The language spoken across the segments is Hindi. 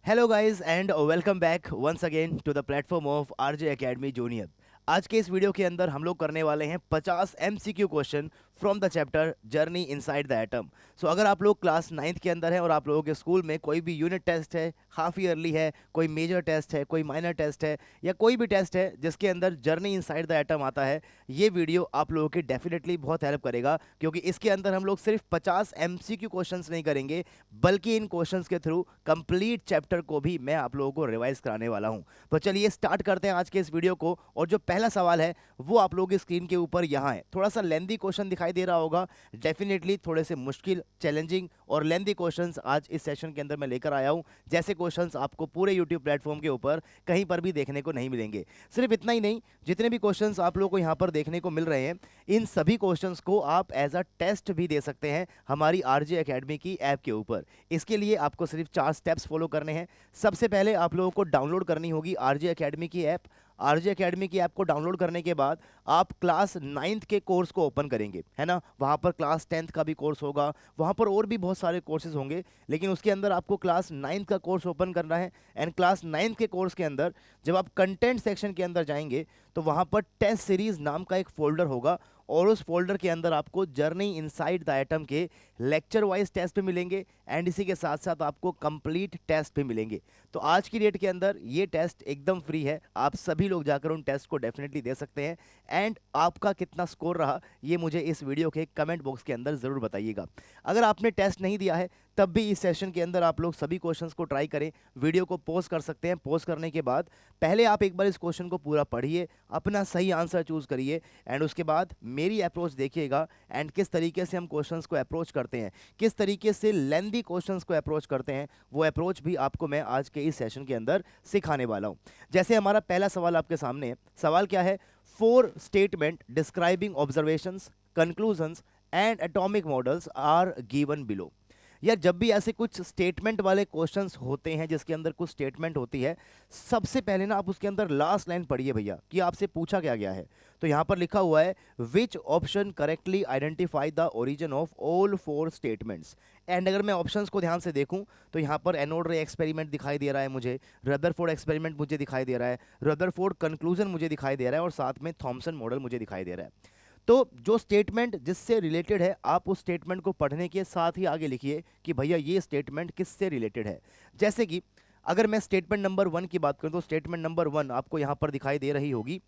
Hello guys and welcome back once again to the platform of RJ academy junior. आज के इस वीडियो के अंदर हम लोग करने वाले हैं 50 MCQ question from the chapter journey inside the atom. So अगर आप लोग क्लास 9th के अंदर हैं और आप लोगों के स्कूल में कोई भी यूनिट टेस्ट है, हाफ ईयरली है, कोई मेजर टेस्ट है, कोई माइनर टेस्ट है या कोई भी टेस्ट है जिसके अंदर जर्नी इनसाइड द एटम आता है, ये वीडियो आप लोगों की डेफिनेटली बहुत हेल्प करेगा, क्योंकि इसके अंदर हम लोग सिर्फ 50 एमसीक्यू क्वेश्चंस नहीं करेंगे, बल्कि इन क्वेश्चंस के थ्रू कंप्लीट चैप्टर को भी मैं आप लोगों को रिवाइज कराने वाला हूं। तो चलिए स्टार्ट करते हैं आज के इस वीडियो को। और जो पहला सवाल है वो आप लोगों की स्क्रीन के ऊपर यहाँ है। थोड़ा सा लेंदी क्वेश्चन दिखाई दे रहा होगा, डेफिनेटली थोड़े से मुश्किल, चैलेंजिंग और लेंदी क्वेश्चंस आज इस सेशन के अंदर मैं लेकर आया हूं, जैसे क्वेश्चंस आपको पूरे यूट्यूब प्लेटफॉर्म के ऊपर कहीं पर भी देखने को नहीं मिलेंगे। सिर्फ इतना ही नहीं, जितने भी क्वेश्चंस आप लोगों को यहाँ पर देखने को मिल रहे हैं, इन सभी क्वेश्चंस को आप एज अ टेस्ट भी दे सकते हैं हमारी आरजे एकेडमी की ऐप के ऊपर। इसके लिए आपको सिर्फ 4 स्टेप्स फॉलो करने हैं। सबसे पहले आप लोगों को डाउनलोड करनी होगी आरजे एकेडमी की ऐप। आरजे एकेडमी की ऐप को डाउनलोड करने के बाद आप क्लास 9th के कोर्स को ओपन करेंगे, है ना। वहाँ पर क्लास 10th का भी कोर्स होगा, वहाँ पर और भी बहुत सारे कोर्सेज होंगे, लेकिन उसके अंदर आपको क्लास 9th का कोर्स ओपन करना है। एंड क्लास 9th के कोर्स के अंदर जब आप कंटेंट सेक्शन के अंदर जाएंगे तो वहाँ पर टेस्ट सीरीज नाम का एक फोल्डर होगा, और उस फोल्डर के अंदर आपको जर्नी इनसाइड द एटम के लेक्चर वाइज टेस्ट भी मिलेंगे, एंड इसी के साथ साथ आपको कंप्लीट टेस्ट भी मिलेंगे। तो आज की डेट के अंदर ये टेस्ट एकदम फ्री है, आप सभी लोग जाकर उन टेस्ट को डेफिनेटली दे सकते हैं। एंड आपका कितना स्कोर रहा ये मुझे इस वीडियो के कमेंट बॉक्स के अंदर ज़रूर बताइएगा। अगर आपने टेस्ट नहीं दिया है तब भी इस सेशन के अंदर आप लोग सभी क्वेश्चंस को ट्राई करें, वीडियो को पॉज कर सकते हैं। पॉज करने के बाद पहले आप एक बार इस क्वेश्चन को पूरा पढ़िए, अपना सही आंसर चूज करिए, एंड उसके बाद मेरी अप्रोच देखिएगा एंड किस तरीके से हम क्वेश्चंस को अप्रोच करते हैं, किस तरीके से लेंदी क्वेश्चंस को अप्रोच करते हैं, वो अप्रोच भी आपको मैं आज के इस सेशन के अंदर सिखाने वाला हूं। जैसे हमारा पहला सवाल आपके सामने है। सवाल क्या है? 4 statement describing observations, conclusions and atomic models are given below. यार जब भी ऐसे कुछ स्टेटमेंट वाले क्वेश्चंस होते हैं जिसके अंदर कुछ स्टेटमेंट होती है, सबसे पहले ना आप उसके अंदर लास्ट लाइन पढ़िए भैया कि आपसे पूछा क्या गया है। तो यहाँ पर लिखा हुआ है which option correctly identify the origin of all 4 statements. And अगर मैं ऑप्शंस को ध्यान से देखूं तो यहाँ पर एनोड रे एक्सपेरिमेंट दिखाई दे रहा है मुझे, रदरफोर्ड एक्सपेरिमेंट मुझे दिखाई दे रहा है, रदरफोर्ड कंक्लूजन मुझे दिखाई दे रहा है, और साथ में थॉमसन मॉडल मुझे दिखाई दे रहा है। तो जो स्टेटमेंट जिससे रिलेटेड है आप उस स्टेटमेंट को पढ़ने के साथ ही आगे लिखिए कि भैया ये स्टेटमेंट किससे रिलेटेड है। जैसे कि अगर मैं स्टेटमेंट नंबर 1 की बात करूं तो स्टेटमेंट नंबर 1 आपको यहां पर दिखाई दे रही होगी।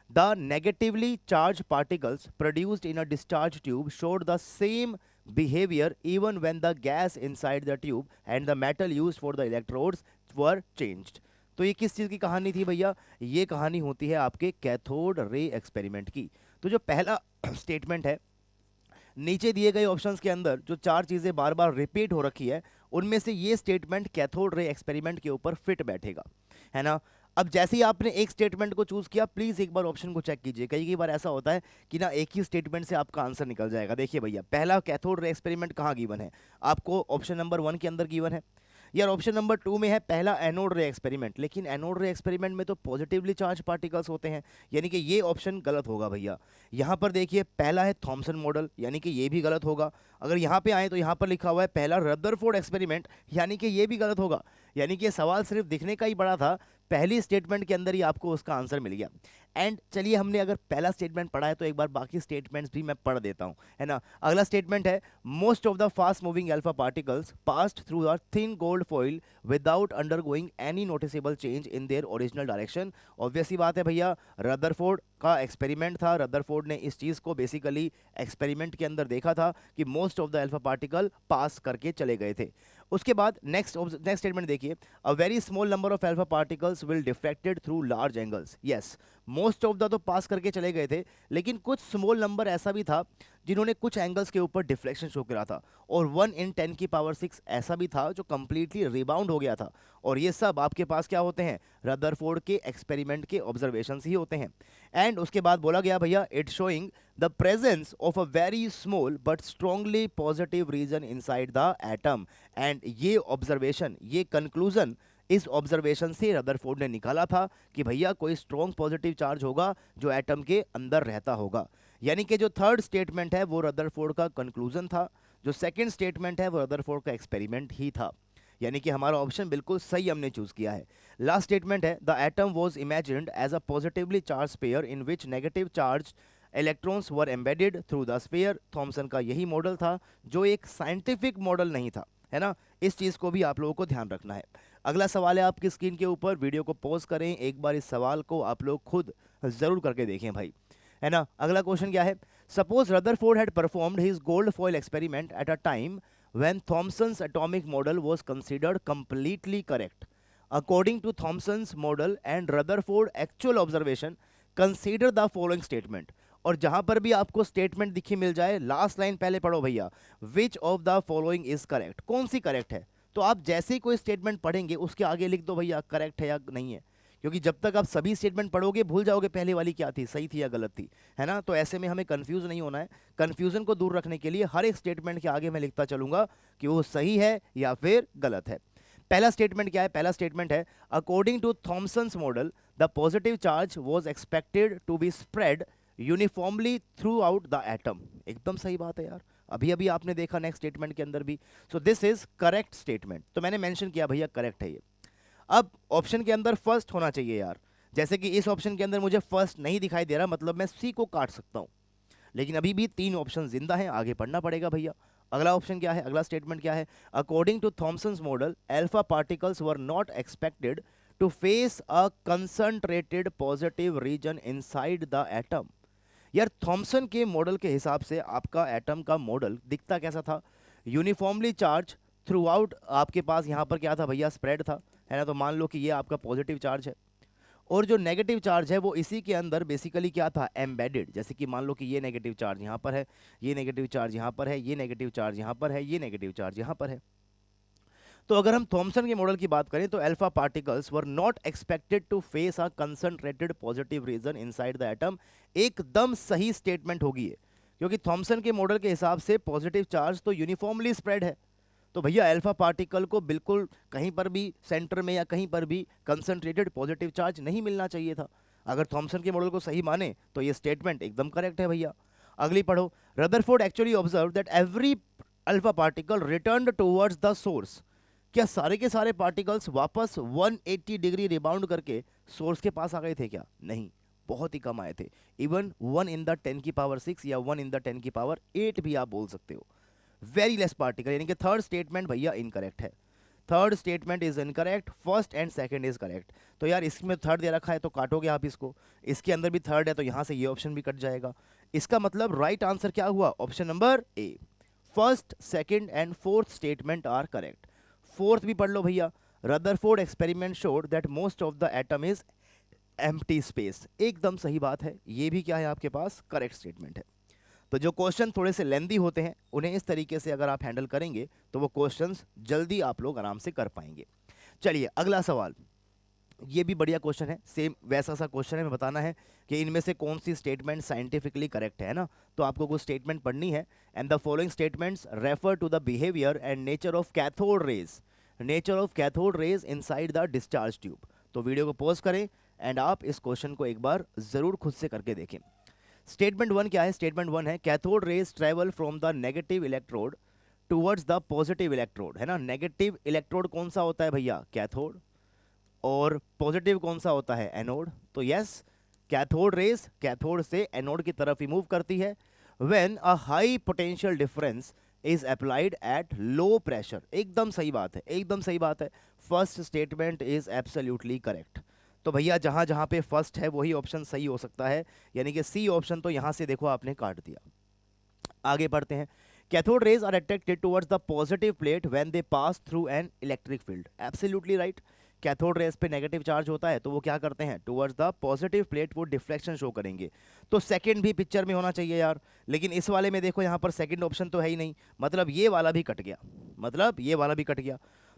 The negatively charge particles produced in a discharge tube showed the same behaviour even when the gas inside the tube and the metal used for the electrodes were changed. तो ये किस चीज़ की कहानी थी भैया? ये कहानी होती है आपके कैथोड रे एक्सपेरिमेंट की। तो जो पहला स्टेटमेंट है, नीचे दिए गए ऑप्शंस के अंदर जो 4 चीज़ें बार बार रिपीट हो रखी है, उनमें से ये स्टेटमेंट कैथोड रे एक्सपेरिमेंट के ऊपर फिट बैठेगा, है ना। अब जैसे ही आपने एक स्टेटमेंट को चूज किया, प्लीज एक बार ऑप्शन को चेक कीजिए। कई कई बार ऐसा होता है कि ना एक ही स्टेटमेंट से आपका आंसर निकल जाएगा। देखिए भैया, पहला कैथोड रे एक्सपेरिमेंट कहाँ गिवन है? आपको ऑप्शन नंबर 1 के अंदर गिवन है। यार ऑप्शन नंबर 2 में है पहला एनोड रे एक्सपेरिमेंट, लेकिन एनोड रे एक्सपेरिमेंट में तो पॉजिटिवली चार्ज पार्टिकल्स होते हैं, यानी कि ये ऑप्शन गलत होगा भैया। यहाँ पर देखिए पहला है थॉमसन मॉडल, यानी कि ये भी गलत होगा। अगर यहाँ पे आए तो यहाँ पर लिखा हुआ है पहला रदरफोर्ड एक्सपेरिमेंट, यानी कि ये भी गलत होगा। यानी कि ये सवाल सिर्फ दिखने का ही बड़ा था, पहली स्टेटमेंट के अंदर ही आपको उसका आंसर मिल गया। एंड चलिए, हमने अगर पहला स्टेटमेंट पढ़ा है तो एक बार बाकी स्टेटमेंट्स भी मैं पढ़ देता हूँ, है ना। अगला स्टेटमेंट है most of the fast moving alpha particles passed through the thin gold foil without undergoing any noticeable change in their original direction. Obvious ही बात है भैया, रदरफोर्ड का एक्सपेरिमेंट था। रदरफोर्ड ने इस चीज़ को बेसिकली एक्सपेरिमेंट के अंदर देखा था कि most of the alpha particle pass करके चले गए थे। उसके बाद नेक्स्ट स्टेटमेंट देखिए, अ very small number of alpha particles will diffracted through large angles. Yes, most of the तो पास करके चले गए थे, लेकिन कुछ स्मॉल नंबर ऐसा भी था जिन्होंने कुछ एंगल्स के ऊपर डिफ्लेक्शन शो करा था, और 1 in 10 की पावर 6 ऐसा भी था जो कंप्लीटली रिबाउंड हो गया था। और ये सब आपके पास क्या होते हैं? रदरफोर्ड के एक्सपेरिमेंट के ऑब्जर्वेशंस ही होते हैं। एंड उसके बाद बोला गया भैया it showing the presence of a very small but strongly positive region inside the atom. And ये ऑब्जर्वेशन, ये कंक्लूजन इस ऑब्जर्वेशन से रदरफोर्ड ने निकाला था कि भैया कोई स्ट्रॉन्ग पॉजिटिव चार्ज होगा जो एटम के अंदर रहता होगा। यानी कि जो थर्ड स्टेटमेंट है वो रदरफोर्ड का कंक्लूजन था, जो सेकंड स्टेटमेंट है वो रदरफोर्ड का एक्सपेरिमेंट ही था। यानी कि हमारा ऑप्शन बिल्कुल सही हमने चूज किया है। लास्ट स्टेटमेंट है the atom was imagined as a positively charge sphere in which negative charge electrons were embedded through the sphere. Thomson का यही मॉडल था जो एक साइंटिफिक मॉडल नहीं था, है ना। इस चीज़ को भी आप लोगों को ध्यान रखना है। अगला सवाल है आपकी स्क्रीन के ऊपर, वीडियो को पॉज करें, एक बार इस सवाल को आप लोग खुद ज़रूर करके देखें भाई, है ना। अगला क्वेश्चन क्या है, suppose Rutherford had performed his gold foil experiment at a time when Thomson's atomic model was considered completely correct. According to Thomson's model and Rutherford actual observation, consider the following statement. और जहां पर भी आपको स्टेटमेंट दिखी मिल जाए, लास्ट लाइन पहले पढ़ो भैया, विच of the following is correct, कौन सी करेक्ट है। तो आप जैसे ही कोई स्टेटमेंट पढ़ेंगे उसके आगे लिख दो भैया करेक्ट है या नहीं है, क्योंकि जब तक आप सभी स्टेटमेंट पढ़ोगे भूल जाओगे पहले वाली क्या थी, सही थी या गलत थी, है ना। तो ऐसे में हमें कंफ्यूज नहीं होना है। कंफ्यूजन को दूर रखने के लिए हर एक स्टेटमेंट के आगे मैं लिखता चलूंगा कि वो सही है या फिर गलत है। पहला स्टेटमेंट क्या है, पहला स्टेटमेंट है according to Thomson's model the positive charge was expected to be spread uniformly throughout the atom. एकदम सही बात है यार, अभी अभी आपने देखा नेक्स्ट स्टेटमेंट के अंदर भी। So this is correct statement, तो मैंने मेंशन किया भैया करेक्ट है ये। अब ऑप्शन के अंदर फर्स्ट होना चाहिए यार, जैसे कि इस ऑप्शन के अंदर मुझे फर्स्ट नहीं दिखाई दे रहा, मतलब मैं सी को काट सकता हूं, लेकिन अभी भी तीन ऑप्शन जिंदा हैं, आगे पढ़ना पड़ेगा भैया। अगला ऑप्शन क्या है, अगला स्टेटमेंट क्या है, according to Thomson's model alpha particles were not expected to face a concentrated positive region inside the atom. यार थॉमसन के मॉडल के हिसाब से आपका एटम का मॉडल दिखता कैसा था, यूनिफॉर्मली चार्ज थ्रू आउट, आपके पास यहाँ पर क्या था भैया, स्प्रेड था, है ना। तो मान लो कि ये आपका पॉजिटिव चार्ज है और जो नेगेटिव चार्ज है वो इसी के अंदर बेसिकली क्या था, एम्बेडेड। जैसे कि मान लो कि ये नेगेटिव चार्ज यहाँ पर है, ये नेगेटिव चार्ज यहाँ पर है, ये नेगेटिव चार्ज यहाँ पर है, ये नेगेटिव चार्ज यहाँ पर है। तो अगर हम थॉमसन के मॉडल की बात करें तो alpha particles were not expected to face a concentrated positive region inside the atom. एकदम सही स्टेटमेंट होगी ये, क्योंकि थॉमसन के मॉडल के हिसाब से पॉजिटिव चार्ज तो यूनिफॉर्मली स्प्रेड है, तो भैया अल्फा पार्टिकल को बिल्कुल कहीं पर भी सेंटर में या कहीं पर भी कंसंट्रेटेड पॉजिटिव चार्ज नहीं मिलना चाहिए था। अगर थॉमसन के मॉडल को सही माने तो ये स्टेटमेंट एकदम करेक्ट है भैया। अगली पढ़ो, Rutherford actually observe that every alpha particle returned towards the source. क्या सारे के सारे पार्टिकल्स वापस 180 डिग्री रिबाउंड करके सोर्स के पास आ गए थे क्या, नहीं, बहुत ही कम आए थे। इवन 1 इन द 10 की पावर 6 या 1 इन द 10 की पावर 8 भी आप बोल सकते हो, वेरी लेस पार्टिकल। यानी कि थर्ड स्टेटमेंट भैया इनकरेक्ट है, third statement is incorrect, first and second is correct. तो यार इसमें थर्ड दे रखा है तो काटोगे आप इसको, इसके अंदर भी थर्ड है तो यहां से ये ऑप्शन भी कट जाएगा। इसका मतलब राइट आंसर क्या हुआ, option number A, first second and fourth statement are correct. Fourth भी पढ़ लो भैया, Rutherford experiment showed that most of the atom is empty space. एकदम सही बात है, ये भी क्या है आपके पास, करेक्ट स्टेटमेंट है। तो जो क्वेश्चन थोड़े से लेंदी होते हैं उन्हें इस तरीके से अगर आप हैंडल करेंगे तो वो क्वेश्चंस जल्दी आप लोग आराम से कर पाएंगे। चलिए अगला सवाल, ये भी बढ़िया क्वेश्चन है, सेम वैसा सा क्वेश्चन है, मैं बताना है कि इनमें से कौन सी स्टेटमेंट साइंटिफिकली करेक्ट है ना। तो आपको कुछ स्टेटमेंट पढ़नी है, and the following statements refer to the behaviour and nature of cathode rays, nature of cathode rays inside the discharge tube. तो वीडियो को पॉज करें एंड आप इस क्वेश्चन को एक बार जरूर खुद से करके देखें। स्टेटमेंट वन क्या है, स्टेटमेंट वन है cathode rays travel from the negative electrode towards the positive electrode, है ना। नेगेटिव इलेक्ट्रोड कौन सा होता है भैया, कैथोड, और पॉजिटिव कौन सा होता है, एनोड। तो यस, कैथोड रेज कैथोड से एनोड की तरफ ही मूव करती है when a high potential difference is applied at low pressure. एकदम सही बात है, एकदम सही बात है, first statement is absolutely correct. तो भैया जहां जहां पे फर्स्ट है वही ऑप्शन सही हो सकता है, यानी कि सी ऑप्शन तो यहां से देखो आपने काट दिया। आगे बढ़ते हैं, cathode rays are attracted towards the positive plate when they pass through an electric field. Absolutely right, cathode rays पे नेगेटिव चार्ज होता है तो वो क्या करते हैं, टुवर्ड्स द पॉजिटिव प्लेट वो डिफ्लेक्शन शो करेंगे। तो सेकंड भी पिक्चर में होना चाहिए यार, लेकिन इस वाले में देखो यहाँ पर सेकंड ऑप्शन तो है ही नहीं, मतलब ये वाला भी कट गया, मतलब ये वाला भी कट गया।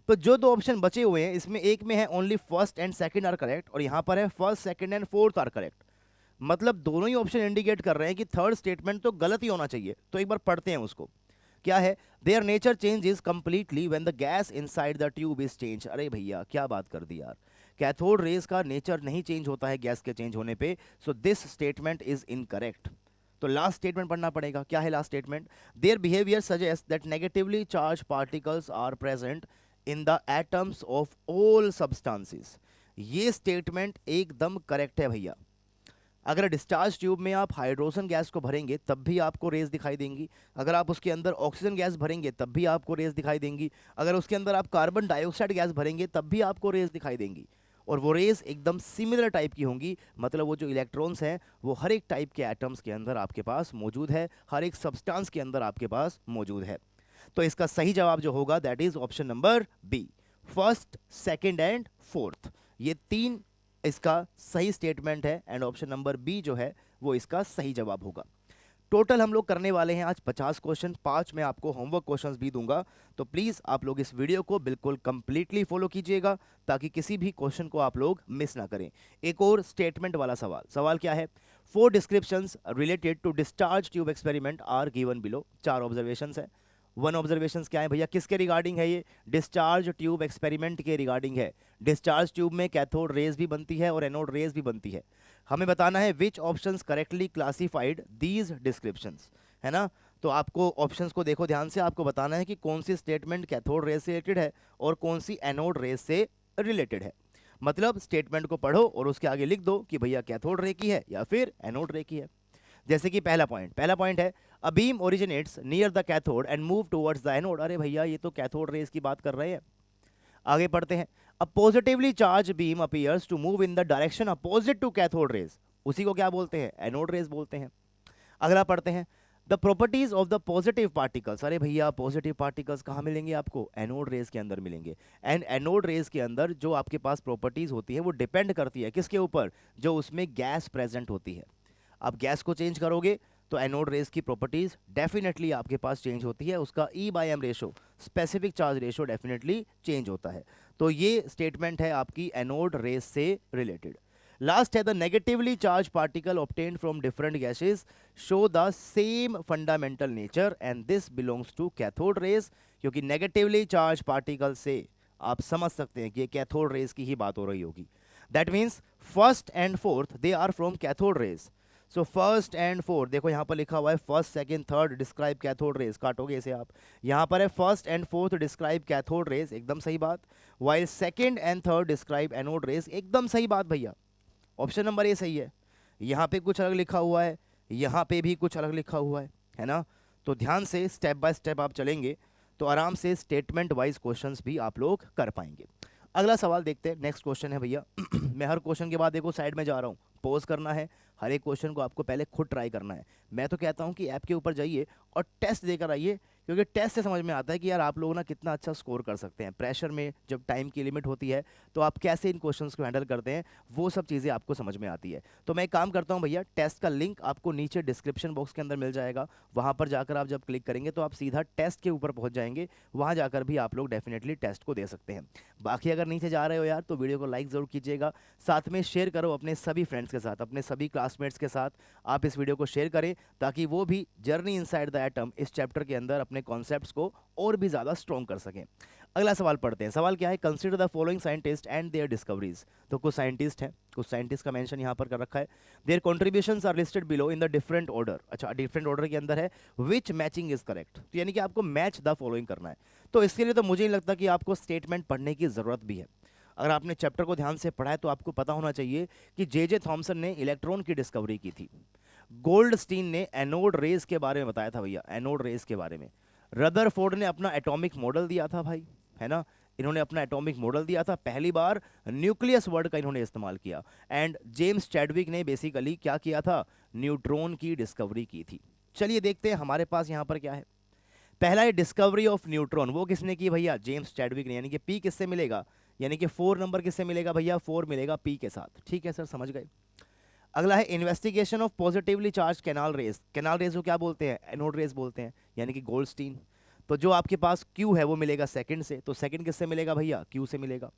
तो जो दो ऑप्शन बचे हुए हैं इसमें एक में है only first and second are correct, और यहाँ पर है first second and fourth are correct, मतलब दोनों ही ऑप्शन इंडिकेट कर रहे हैं कि थर्ड स्टेटमेंट तो गलत ही होना चाहिए। तो एक बार पढ़ते हैं उसको, क्या है, their nature changes completely when the gas inside the tube is change. अरे भैया क्या बात कर दी यार, कैथोड रेज का नेचर नहीं चेंज होता है गैस के चेंज होने पे, so this statement is incorrect. तो लास्ट स्टेटमेंट पढ़ना पड़ेगा, क्या है last statement, their behaviour suggest that negatively charge particles are present in the atoms of all substances. ये स्टेटमेंट एकदम करेक्ट है भैया। अगर डिस्चार्ज ट्यूब में आप हाइड्रोजन गैस को भरेंगे तब भी आपको रेस दिखाई देंगी, अगर आप उसके अंदर ऑक्सीजन गैस भरेंगे तब भी आपको रेस दिखाई देंगी, अगर उसके अंदर आप कार्बन डाइऑक्साइड गैस भरेंगे तब भी आपको रेस दिखाई देंगी। और वो रेस एकदम सिमिलर टाइप की होंगी, मतलब वो जो इलेक्ट्रॉन्स हैं वो हर एक टाइप के एटम्स के अंदर आपके पास मौजूद है, हर एक सब्सटेंस के अंदर आपके पास मौजूद है। तो इसका सही जवाब जो होगा that is option number B, first, second and fourth. ये तीन इसका सही स्टेटमेंट है एंड ऑप्शन नंबर बी जो है वो इसका सही जवाब होगा। टोटल हम लोग करने वाले हैं आज 50 क्वेश्चन, 5 मैं आपको होमवर्क क्वेश्चंस भी दूंगा, तो प्लीज़ आप लोग इस वीडियो को बिल्कुल कंप्लीटली फॉलो कीजिएगा ताकि किसी भी क्वेश्चन को आप लोग मिस ना करें। एक और स्टेटमेंट वाला सवाल क्या है, 4 descriptions related to discharge tube experiment are given below. 4 observations है। 1 ऑब्जर्वेशंस क्या है भैया, किसके रिगार्डिंग है ये, डिस्चार्ज ट्यूब एक्सपेरिमेंट के रिगार्डिंग है। डिस्चार्ज ट्यूब में कैथोड रेज भी बनती है और एनोड रेज भी बनती है। हमें बताना है which options correctly classified these descriptions, है ना। तो आपको ऑप्शंस को देखो ध्यान से, आपको बताना है कि कौन सी स्टेटमेंट कैथोड रेज से रिलेटेड है और कौन सी एनोड रेज से रिलेटेड है। मतलब स्टेटमेंट को पढ़ो और उसके आगे लिख दो कि भैया कैथोड रे की है या फिर एनोड रे की है। जैसे कि पहला पॉइंट है a beam originates near the cathode and move towards the anode. अरे भैया ये तो कैथोड रेज की बात कर रहे हैं। आगे पढ़ते हैं, a positively charge beam appears to move in the direction opposite to cathode rays. उसी को क्या बोलते हैं, एनोड रेज बोलते हैं। अगला पढ़ते हैं, the properties of the positive particles. अरे भैया पॉजिटिव पार्टिकल्स कहाँ मिलेंगे आपको, एनोड रेज के अंदर मिलेंगे। एंड एनोड रेज के अंदर जो आपके पास प्रॉपर्टीज होती है वो डिपेंड करती है किसके ऊपर, जो उसमें गैस प्रेजेंट होती है। आप गैस को चेंज करोगे तो एनोड रेज की प्रॉपर्टीज डेफिनेटली आपके पास चेंज होती है, उसका E/M ratio, specific charge ratio definitely change होता है। तो ये स्टेटमेंट है आपकी एनोड रेज से रिलेटेड। लास्ट है the negatively charge particle obtained from different gases show the same fundamental nature and this belongs to cathode rays. क्योंकि नेगेटिवली चार्ज पार्टिकल से आप समझ सकते हैं कि ये कैथोड रेज की ही बात हो रही होगी। That means first and fourth they are from cathode rays. So first and fourth, देखो यहाँ पर लिखा हुआ है first second third describe cathode rays, काटोगे इसे आप, यहाँ पर है first and fourth describe cathode rays, एकदम सही बात। While second and third describe anode rays, एकदम सही बात भैया, ऑप्शन नंबर ए सही है। यहाँ पे कुछ अलग लिखा हुआ है, यहाँ पे भी कुछ अलग लिखा हुआ है ना। तो ध्यान से स्टेप बाय स्टेप आप चलेंगे तो आराम से स्टेटमेंट वाइज क्वेश्चंस भी आप लोग कर पाएंगे। अगला सवाल देखते हैं, नेक्स्ट क्वेश्चन है भैया। मैं हर क्वेश्चन के बाद देखो साइड में जा रहा हूँ, पॉज करना है, हर एक क्वेश्चन को आपको पहले खुद ट्राई करना है। मैं तो कहता हूँ कि ऐप के ऊपर जाइए और टेस्ट देकर आइए, क्योंकि टेस्ट से समझ में आता है कि यार आप लोग ना कितना अच्छा स्कोर कर सकते हैं। प्रेशर में जब टाइम की लिमिट होती है तो आप कैसे इन क्वेश्चंस को हैंडल करते हैं, वो सब चीज़ें आपको समझ में आती है। तो मैं एक काम करता हूँ भैया, टेस्ट का लिंक आपको नीचे डिस्क्रिप्शन बॉक्स के अंदर मिल जाएगा, वहाँ पर जाकर आप जब क्लिक करेंगे तो आप सीधा टेस्ट के ऊपर पहुँच जाएंगे, वहाँ जाकर भी आप लोग डेफिनेटली टेस्ट को दे सकते हैं। बाकी अगर नीचे जा रहे हो यार तो वीडियो को लाइक ज़रूर कीजिएगा, साथ में शेयर करो अपने सभी फ्रेंड्स के साथ, अपने सभी क्लासमेट्स के साथ आप इस वीडियो को शेयर करें ताकि वो भी जर्नी इनसाइड द एटम इस चैप्टर के अंदर अपने कॉन्सेप्ट्स को और भी ज़्यादा स्ट्रॉन्ग कर सकें। अगला सवाल पढ़ते हैं, सवाल क्या है, consider the following scientist and their discoveries. तो कुछ साइंटिस्ट हैं, कुछ साइंटिस्ट का मेंशन यहाँ पर कर रखा है, their contributions are listed below in the different order. अच्छा, डिफरेंट ऑर्डर के अंदर है, विच मैचिंग इज करेक्ट, तो यानी कि आपको मैच द फॉलोइंग करना है। तो इसके लिए तो मुझे नहीं लगता कि आपको स्टेटमेंट पढ़ने की ज़रूरत भी है। अगर आपने चैप्टर को ध्यान से पढ़ा है तो आपको पता होना चाहिए कि जे थॉमसन ने इलेक्ट्रॉन की डिस्कवरी की थी, गोल्डस्टीन ने एनोड रेज के बारे में बताया था भैया, एनोड रेज के बारे में, रदरफोर्ड ने अपना एटॉमिक मॉडल दिया था भाई, है ना, इन्होंने अपना एटॉमिक मॉडल दिया था, पहली बार न्यूक्लियस वर्ड का इन्होंने इस्तेमाल किया। एंड जेम्स चैडविक ने बेसिकली क्या किया था, न्यूट्रॉन की डिस्कवरी की थी। चलिए देखते हैं हमारे पास यहाँ पर क्या है। पहला है डिस्कवरी ऑफ न्यूट्रॉन, वो किसने की भैया, जेम्स चैडविक ने, यानी कि पी किससे मिलेगा, यानी कि 4 नंबर किससे मिलेगा भैया, 4 मिलेगा पी के साथ। ठीक है सर, समझ गए। अगला है investigation of positively charge canal raise. Canal raise को क्या बोलते हैं, एनोड रेज बोलते हैं, यानी कि गोल्डस्टीन। तो जो आपके पास क्यू है वो मिलेगा सेकंड से, तो सेकंड किससे मिलेगा भैया, क्यू से मिलेगा।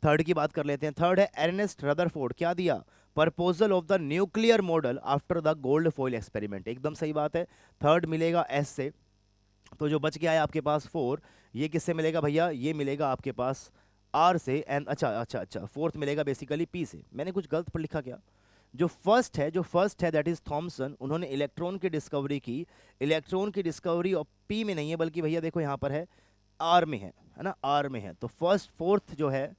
थर्ड की बात कर लेते हैं, थर्ड है अर्नेस्ट रदरफोर्ड, क्या दिया, proposal of the nuclear model after the gold foil experiment, एकदम सही बात है, थर्ड मिलेगा एस से। तो जो बच गया है आपके पास 4, ये किससे मिलेगा भैया, ये मिलेगा आपके पास आर से। एंड अच्छा फोर्थ मिलेगा बेसिकली पी से। मैंने कुछ गलत पर लिखा क्या, जो फर्स्ट है दैट इज थॉमसन, उन्होंने इलेक्ट्रॉन की डिस्कवरी की, इलेक्ट्रॉन की डिस्कवरी और पी में नहीं है बल्कि भैया देखो यहाँ पर है आर में है है ना, आर में है, तो फर्स्ट फोर्थ जो है,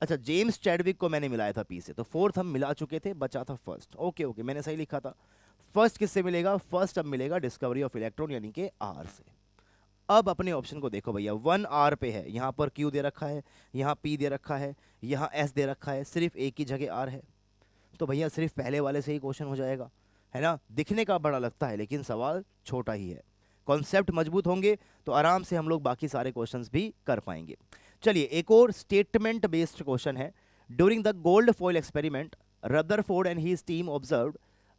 अच्छा जेम्स चैडविक को मैंने मिलाया था पी से, तो फोर्थ हम मिला चुके थे, बचा था फर्स्ट। ओके ओके, मैंने सही लिखा था। फर्स्ट किससे मिलेगा? फर्स्ट अब मिलेगा डिस्कवरी ऑफ इलेक्ट्रॉन यानी कि आर से। अब अपने ऑप्शन को देखो भैया, 1 आर पे है, यहाँ पर क्यू दे रखा है, यहाँ पी दे रखा है, यहाँ एस दे रखा है, सिर्फ एक ही जगह आर है, तो भैया सिर्फ पहले वाले से ही क्वेश्चन हो जाएगा, है ना। दिखने का बड़ा लगता है लेकिन सवाल छोटा ही है। कॉन्सेप्ट मजबूत होंगे तो आराम से हम लोग बाकी सारे क्वेश्चंस भी कर पाएंगे। चलिए एक और स्टेटमेंट बेस्ड क्वेश्चन है। During the gold foil experiment Rutherford and his team observed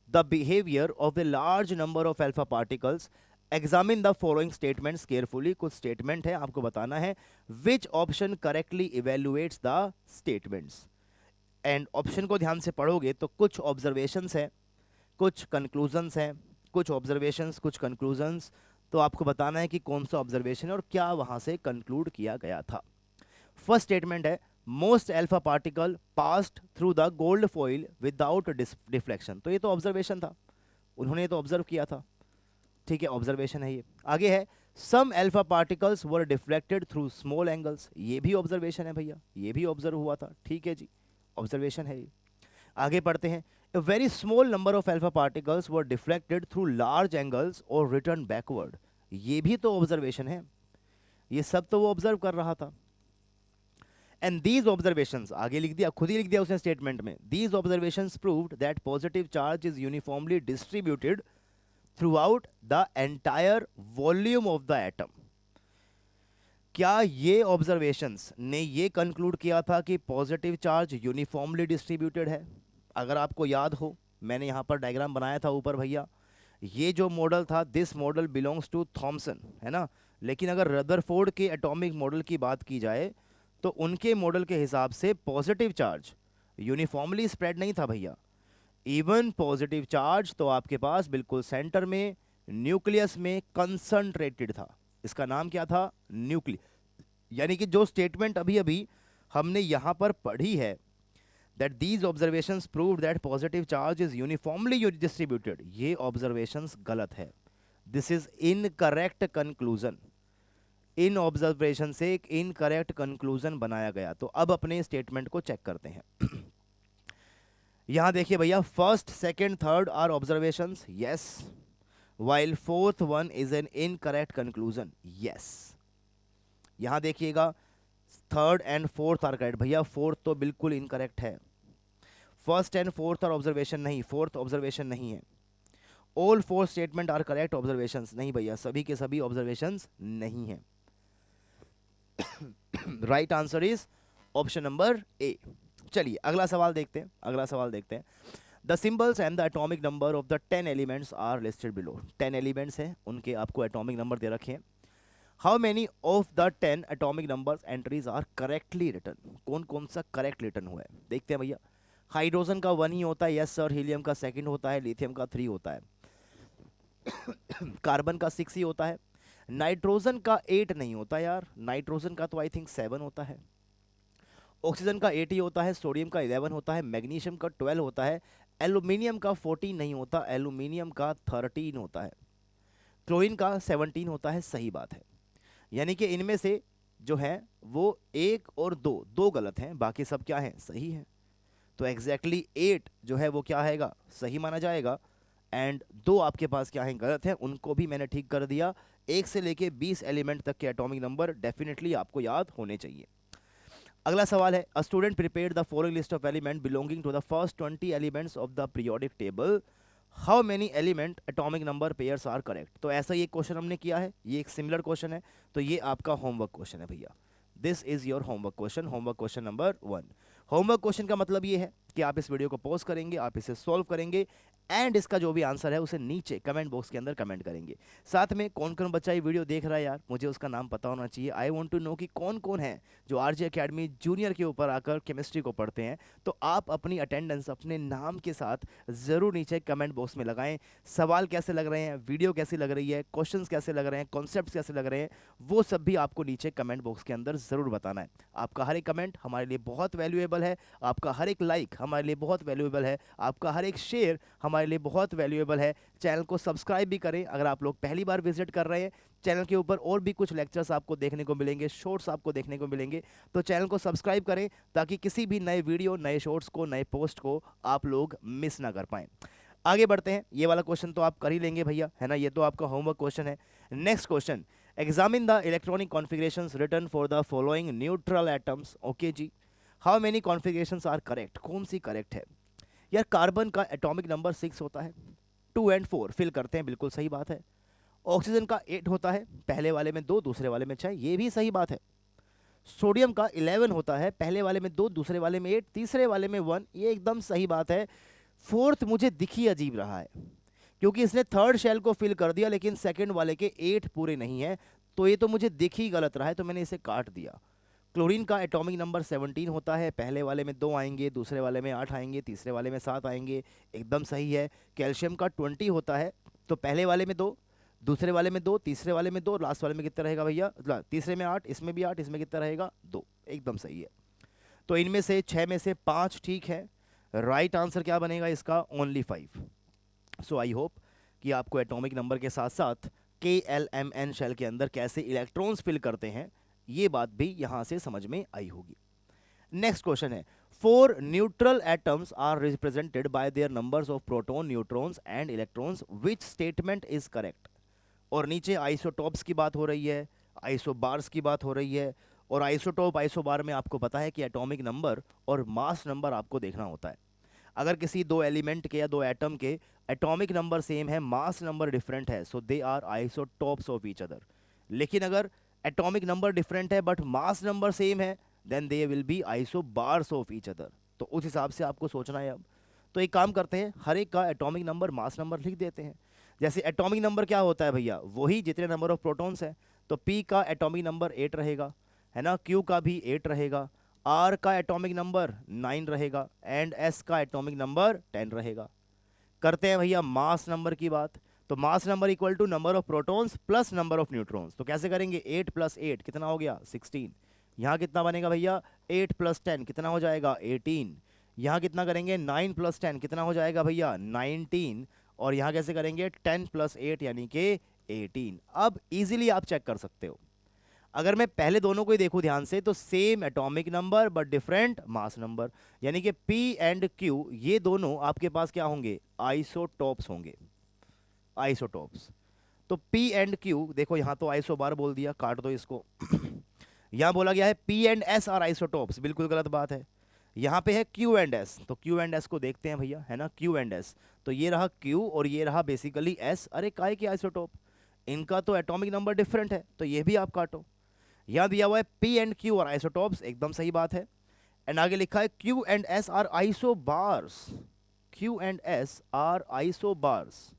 the behaviour of the large number of alpha particles. Examine the following statements carefully. कुछ स्टेटमेंट है, आपको बताना है which option correctly evaluates the statements. And option को ध्यान से पढ़ोगे तो कुछ ऑब्जर्वेशंस हैं, कुछ कंक्लूजन्स हैं, कुछ ऑब्जर्वेशंस कुछ कंक्लूजन्स, तो आपको बताना है कि कौन सा ऑब्जर्वेशन है और क्या वहां से कंक्लूड किया गया था। फर्स्ट स्टेटमेंट है most alpha particle passed through the gold foil without deflection, तो ये तो ऑब्जर्वेशन था, उन्होंने तो ऑब्जर्व किया था, ठीक है, ऑब्जर्वेशन है ये। आगे है some alpha particles were deflected through small angles, ये भी ऑब्जर्वेशन है भैया, ये भी ऑब्जर्व हुआ था, ठीक है जी, ऑब्जर्वेशन है ये। आगे पढ़ते हैं a very small number of alpha particles were deflected through large angles or returned backward, ये भी तो ऑब्जर्वेशन है, ये सब तो वो ऑब्जर्व कर रहा था। एंड दीज ऑब्जर्वेशंस, आगे लिख दिया, खुद ही लिख दिया उसने स्टेटमेंट में, these observations proved that positive charge is uniformly distributed through out the entire volume of the atom. क्या ये ऑब्जर्वेशंस ने ये कंक्लूड किया था कि पॉजिटिव चार्ज यूनिफॉर्मली डिस्ट्रीब्यूटेड है? अगर आपको याद हो, मैंने यहाँ पर डायग्राम बनाया था ऊपर भैया, ये जो मॉडल था this model belongs to Thomson, है ना, लेकिन अगर रदरफोर्ड के एटॉमिक मॉडल की बात की जाए तो उनके मॉडल के हिसाब से पॉजिटिव चार्ज यूनिफॉर्मली स्प्रेड नहीं था भैया। इवन पॉजिटिव चार्ज तो आपके पास बिल्कुल सेंटर में न्यूक्लियस में कंसंट्रेटेड था, इसका नाम क्या था? न्यूक्लियस। यानी कि जो स्टेटमेंट अभी अभी हमने यहाँ पर पढ़ी है that these observations proved that positive charge is uniformly distributed, ये observations गलत है, this is incorrect conclusion, in observation से एक इनकरेक्ट कंक्लूजन बनाया गया। तो अब अपने स्टेटमेंट को चेक करते हैं। यहां देखिए भैया, first second third are observations, yes, while fourth one is an incorrect conclusion, yes। यहां देखिएगा third and fourth are correct, भैया फोर्थ तो बिल्कुल इनकरेक्ट है, first and fourth are observation नहीं, फोर्थ ऑब्जर्वेशन नहीं है। All four statement are correct observations, नहीं भैया सभी के सभी ऑब्जर्वेशंस नहीं है। Right answer is option number A. चलिए अगला सवाल देखते हैं, अगला सवाल देखते हैं। The symbols and the atomic number of the 10 elements are listed below. 10 elements हैं, उनके आपको एटॉमिक नंबर दे रखे हैं। How many of the 10 atomic numbers entries are correctly written, कौन कौन सा करेक्ट रिटन हुआ है देखते हैं भैया। हाइड्रोजन का 1 ही होता है, यस सर, हीलियम का 2 होता है, लिथियम का 3 होता है, कार्बन का 6 ही होता है, नाइट्रोजन का 8 नहीं होता यार, नाइट्रोजन का तो आई थिंक 7 होता है, ऑक्सीजन का 8 ही होता है, सोडियम का 11 होता है, मैग्नीशियम का 12 होता है, एल्यूमिनियम का 14 नहीं होता, एल्यूमिनियम का 13 होता है, क्लोरीन का 17 होता है, सही बात है। यानी कि इनमें से जो है वो 1 और 2 गलत हैं, बाकी सब क्या है? सही है। तो एग्जैक्टली 8 जो है वो क्या हैगा? सही माना जाएगा। एंड 2 आपके पास क्या है? गलत है, उनको भी मैंने ठीक कर दिया। 1 से लेके 20 एलिमेंट तक के एटॉमिक नंबर डेफिनेटली आपको याद होने चाहिए। अगला सवाल है, a student prepared the following list of element belonging to the first 20 elements of the periodic table, how many element atomic number pairs are correct. तो ऐसा ये क्वेश्चन हमने किया है, ये एक सिमिलर क्वेश्चन है, तो ये आपका होमवर्क क्वेश्चन है भैया। This is your homework question, homework question number 1। Homework question का मतलब ये है कि आप इस वीडियो को पॉज करेंगे, आप इसे सॉल्व करेंगे एंड इसका जो भी आंसर है उसे नीचे कमेंट बॉक्स के अंदर कमेंट करेंगे। साथ में कौन कौन बच्चा ये वीडियो देख रहा है यार, मुझे उसका नाम पता होना चाहिए। आई वांट टू नो कि कौन कौन है जो आरजे एकेडमी जूनियर के ऊपर आकर केमिस्ट्री को पढ़ते हैं। तो आप अपनी अटेंडेंस अपने नाम के साथ ज़रूर नीचे कमेंट बॉक्स में लगाएं। सवाल कैसे लग रहे हैं, वीडियो कैसी लग रही है, क्वेश्चंस कैसे लग रहे हैं, कॉन्सेप्ट कैसे लग रहे हैं, वो सब भी आपको नीचे कमेंट बॉक्स के अंदर ज़रूर बताना है। आपका हर एक कमेंट हमारे लिए बहुत वैल्यूएबल है, आपका हर एक लाइक हमारे लिए बहुत वैल्यूएबल है, आपका हर एक शेयर हमारे हमारे लिए बहुत वैल्यूएबल है। चैनल को सब्सक्राइब भी करें अगर आप लोग पहली बार विजिट कर रहे हैं। चैनल के ऊपर और भी कुछ लेक्चर्स आपको देखने को मिलेंगे, शॉर्ट्स आपको देखने को मिलेंगे, तो चैनल को सब्सक्राइब करें ताकि किसी भी नए वीडियो, नए शॉर्ट्स को, नए पोस्ट को आप लोग मिस ना कर पाएँ। आगे बढ़ते हैं। ये वाला क्वेश्चन तो आप कर ही लेंगे भैया, है ना, ये तो आपका होमवर्क क्वेश्चन है। Next question, examine the electronic configurations written for the following neutral atoms. Okay जी, how many configurations are correct? कौन सी करेक्ट है यार? कार्बन का एटॉमिक नंबर 6 होता है, 2 और 4 फिल करते हैं, बिल्कुल सही बात है। ऑक्सीजन का 8 होता है, पहले वाले में 2, दूसरे वाले में 6, ये भी सही बात है। सोडियम का 11 होता है, पहले वाले में 2, दूसरे वाले में 8, तीसरे वाले में 1, ये एकदम सही बात है। फोर्थ मुझे दिख ही अजीब रहा है क्योंकि इसने थर्ड शेल को फिल कर दिया लेकिन सेकंड वाले के 8 पूरे नहीं है, तो ये तो मुझे दिख ही गलत रहा है, तो मैंने इसे काट दिया। क्लोरीन का एटॉमिक नंबर 17 होता है, पहले वाले में 2 आएंगे, दूसरे वाले में 8 आएंगे, तीसरे वाले में 7 आएंगे, एकदम सही है। कैल्शियम का 20 होता है, तो पहले वाले में 2, दूसरे वाले में 2, तीसरे वाले में 2, लास्ट वाले में कितना रहेगा भैया? तीसरे में 8, इसमें भी 8, इसमें कितना रहेगा? 2, एकदम सही है। तो इनमें से 6 में से 5 ठीक है। राइट आंसर क्या बनेगा इसका? ओनली 5। सो आई होप कि आपको एटॉमिक नंबर के साथ साथ KLMN शेल के अंदर कैसे इलेक्ट्रॉन्स फिल करते हैं ये बात भी यहां से समझ में आई होगी। नेक्स्ट क्वेश्चन है, 4 neutral atoms are represented by their numbers of proton, neutrons and electrons, which statement is correct? और नीचे आइसोटॉप्स की बात हो रही है, आइसोबार्स की बात हो रही है, और आइसोटॉप, आइसोबार में आपको पता है कि एटॉमिक नंबर और मास नंबर आपको देखना होता है। अगर किसी दो एलिमेंट के या दो एटम के एटॉमिक नंबर सेम है, मास नंबर डिफरेंट है, so they are isotopes of each other. लेकिन अगर एटॉमिक नंबर डिफरेंट है बट मास नंबर सेम है, then they will be isobars of each other. तो उस हिसाब से आपको सोचना है। अब तो एक काम करते हैं, हर एक का एटॉमिक नंबर, मास नंबर लिख देते हैं। जैसे एटॉमिक नंबर क्या होता है भैया? वही जितने नंबर ऑफ प्रोटॉन्स है, तो P का एटॉमिक नंबर 8 रहेगा, है ना, Q का भी 8 रहेगा, R का एटॉमिक नंबर 9 रहेगा, एंड S का एटॉमिक नंबर 10 रहेगा। करते हैं भैया मास नंबर की बात। तो mass number equal to number of protons plus number of neutrons. तो कैसे करेंगे? 8 + 8 कितना हो गया? 16। यहाँ कितना बनेगा भैया? 8 + 10 कितना हो जाएगा? 18। यहाँ कितना करेंगे? 9 + 10 कितना हो जाएगा भैया? 19। और यहाँ कैसे करेंगे? 10 + 8 यानी कि 18। अब इजीली आप चेक कर सकते हो, अगर मैं पहले दोनों को ही देखूं ध्यान से, तो same atomic number but different mass number, यानी कि P एंड Q ये दोनों आपके पास क्या होंगे? आइसोटॉप्स होंगे, आइसोटॉप्स। तो P एंड Q देखो, यहां तो आइसोबार बोल दिया, काट दो इसको। यहां बोला गया है P and S are isotopes, बिल्कुल गलत बात है। यहां पे है Q एंड S, तो Q एंड S को देखते हैं भैया, है ना, Q एंड S। तो ये रहा Q और ये रहा बेसिकली S। अरे काहे की आइसोटॉप? इनका तो एटॉमिक नंबर डिफरेंट है, तो ये भी आप काटो। यहां दिया हुआ है P एंड Q और आइसोटॉप्स, एकदम सही बात है। एंड आगे लिखा है Q and S are isobars, Q and S are isobars.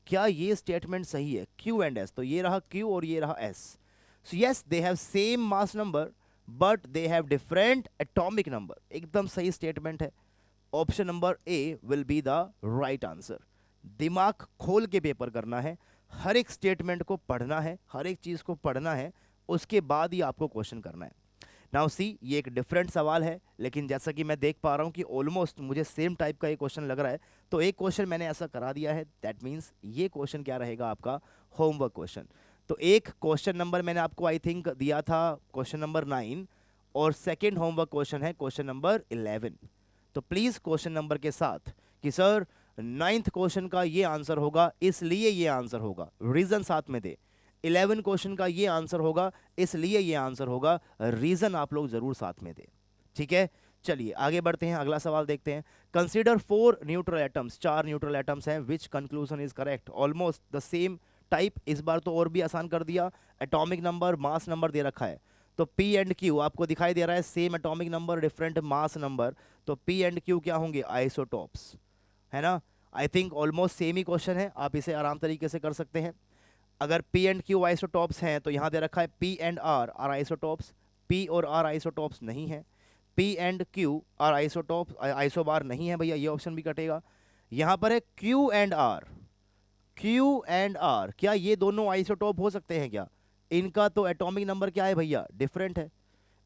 क्या ये स्टेटमेंट सही है? Q एंड S, तो ये रहा Q और ये रहा S। So yes, they have same mass number but they have different atomic number, एकदम सही स्टेटमेंट है। Option number A will be the right answer. दिमाग खोल के पेपर करना है, हर एक स्टेटमेंट को पढ़ना है, हर एक चीज को पढ़ना है, उसके बाद ही आपको क्वेश्चन करना है। नाउ सी, ये एक डिफरेंट सवाल है, लेकिन जैसा कि मैं देख पा रहा हूँ कि ऑलमोस्ट मुझे सेम टाइप का ये क्वेश्चन लग रहा है, तो एक क्वेश्चन मैंने ऐसा करा दिया है, दैट मीन्स ये क्वेश्चन क्या रहेगा आपका? Homework question. तो एक क्वेश्चन नंबर मैंने आपको आई थिंक दिया था, क्वेश्चन नंबर 9, और सेकेंड होमवर्क क्वेश्चन है क्वेश्चन नंबर 11। तो प्लीज़ क्वेश्चन नंबर के साथ कि सर 9th क्वेश्चन का ये आंसर होगा, इसलिए ये आंसर होगा, रीज़न साथ में दे। 11 क्वेश्चन का ये आंसर होगा, इसलिए ये आंसर होगा, रीज़न आप लोग ज़रूर साथ में दे। ठीक है, चलिए आगे बढ़ते हैं, अगला सवाल देखते हैं। Consider 4 neutral atoms, 4 neutral atoms हैं, which conclusion is correct? Almost the same type, इस बार तो और भी आसान कर दिया। एटॉमिक नंबर, मास नंबर दे रखा है, तो P एंड Q आपको दिखाई दे रहा है, same atomic number different mass number, तो P एंड Q क्या होंगे? आइसोटॉप्स, है ना। I think almost same he question है, आप इसे आराम तरीके से कर सकते हैं। अगर P एंड Q आइसोटॉप्स हैं, तो यहाँ दे रखा है P and R are isotopes, P और R आइसोटॉप्स नहीं है, P and Q are isotopes, isobar नहीं है भैया, ये ऑप्शन भी कटेगा। यहाँ पर है Q and R, Q and R, क्या ये दोनों आइसोटॉप हो सकते हैं क्या? इनका तो एटॉमिक नंबर क्या है भैया? डिफरेंट है।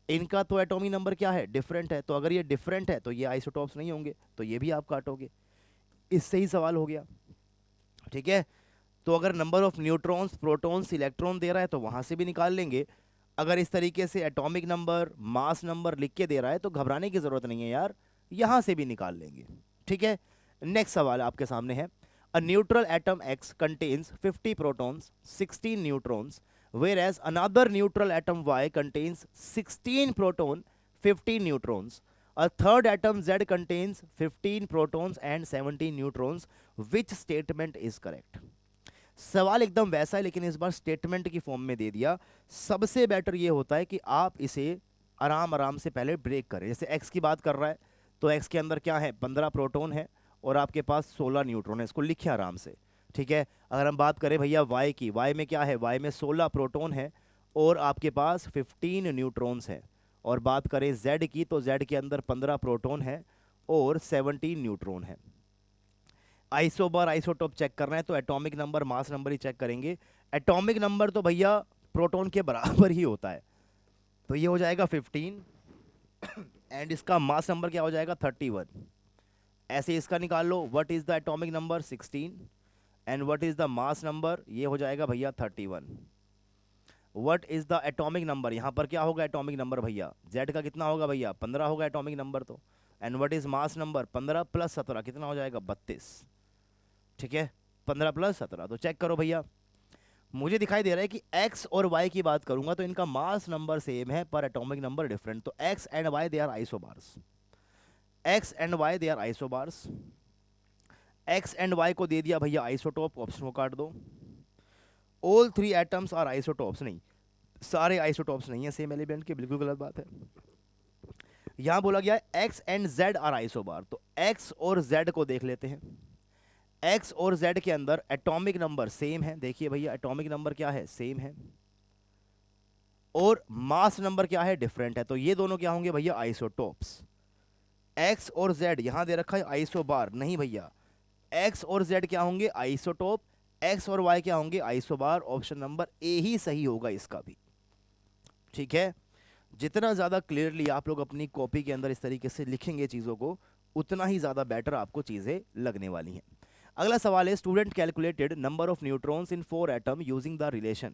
इनका तो एटॉमिक नंबर क्या है? डिफरेंट है। तो अगर ये डिफरेंट है तो ये आइसोटॉप्स नहीं होंगे, तो ये भी आप काटोगे। इससे ही सवाल हो गया। ठीक है, तो अगर number of neutrons protons electron दे रहा है तो वहां से भी निकाल लेंगे। अगर इस तरीके से एटॉमिक नंबर मास नंबर लिख के दे रहा है तो घबराने की जरूरत नहीं है यार, यहां से भी निकाल लेंगे। ठीक है, नेक्स्ट सवाल आपके सामने है। अ neutral atom x contains 50 protons 16 neutrons whereas another neutral atom Y contains 16 proton 15 neutrons. A third atom Z contains 15 protons and 17 neutrons. Which statement is correct? सवाल एकदम वैसा है लेकिन इस बार स्टेटमेंट की फॉर्म में दे दिया। सबसे बेटर ये होता है कि आप इसे आराम आराम से पहले ब्रेक करें। जैसे एक्स की बात कर रहा है तो एक्स के अंदर क्या है, 15 प्रोटॉन है और आपके पास 16 न्यूट्रॉन है, इसको लिखिए आराम से। ठीक है, अगर हम बात करें भैया वाई की, वाई में क्या है, वाई में 16 प्रोटॉन है और आपके पास 15 न्यूट्रॉन्स हैं। और बात करें जेड की तो जेड के अंदर 15 प्रोटॉन है और 17 न्यूट्रॉन है। आइसोबर आइसोटोप चेक करना है तो एटॉमिक नंबर मास नंबर ही चेक करेंगे। एटॉमिक नंबर तो भैया प्रोटॉन के बराबर ही होता है, तो ये हो जाएगा 15 एंड इसका मास नंबर क्या हो जाएगा 31। ऐसे इसका निकाल लो, what is the atomic number 16 and what is the mass number, ये हो जाएगा भैया 31। What is the atomic number, यहाँ पर क्या होगा एटॉमिक नंबर भैया, जेड का कितना होगा भैया 15 होगा एटॉमिक नंबर तो। And what is mass number 15 plus 17 कितना हो जाएगा 32। ठीक है, 15 प्लस 17, तो चेक करो भैया। मुझे दिखाई दे रहा है कि x और y की बात करूंगा तो इनका मास नंबर सेम है पर एटॉमिक नंबर डिफरेंट, तो x and y they are isobars. x and y they are isobars. x and y को दे दिया भैया आइसोटोप, ऑप्शन को काट दो। ऑल 3 एटम्स आर आइसोटोप्स, नहीं सारे आइसोटोप्स नहीं है सेम एलिमेंट के, बिल्कुल गलत बात है। यहां बोला गया है x and z are isobar, तो x और z को देख लेते हैं। x और z के अंदर एटॉमिक नंबर सेम है, देखिए भैया एटॉमिक नंबर क्या है सेम है और मास नंबर क्या है डिफरेंट है, तो ये दोनों क्या होंगे भैया आइसोटोप्स। x और z यहां दे रखा है आइसोबार, नहीं भैया x और z क्या होंगे आइसोटोप, x और y क्या होंगे आइसोबार। ऑप्शन नंबर ए ही सही होगा इसका भी। ठीक है, जितना ज़्यादा क्लियरली आप लोग अपनी कॉपी के अंदर इस तरीके से लिखेंगे चीज़ों को उतना ही ज़्यादा बेटर आपको चीज़ें लगने वाली हैं। अगला सवाल है, student calculated number of neutrons in 4 atom using the relation.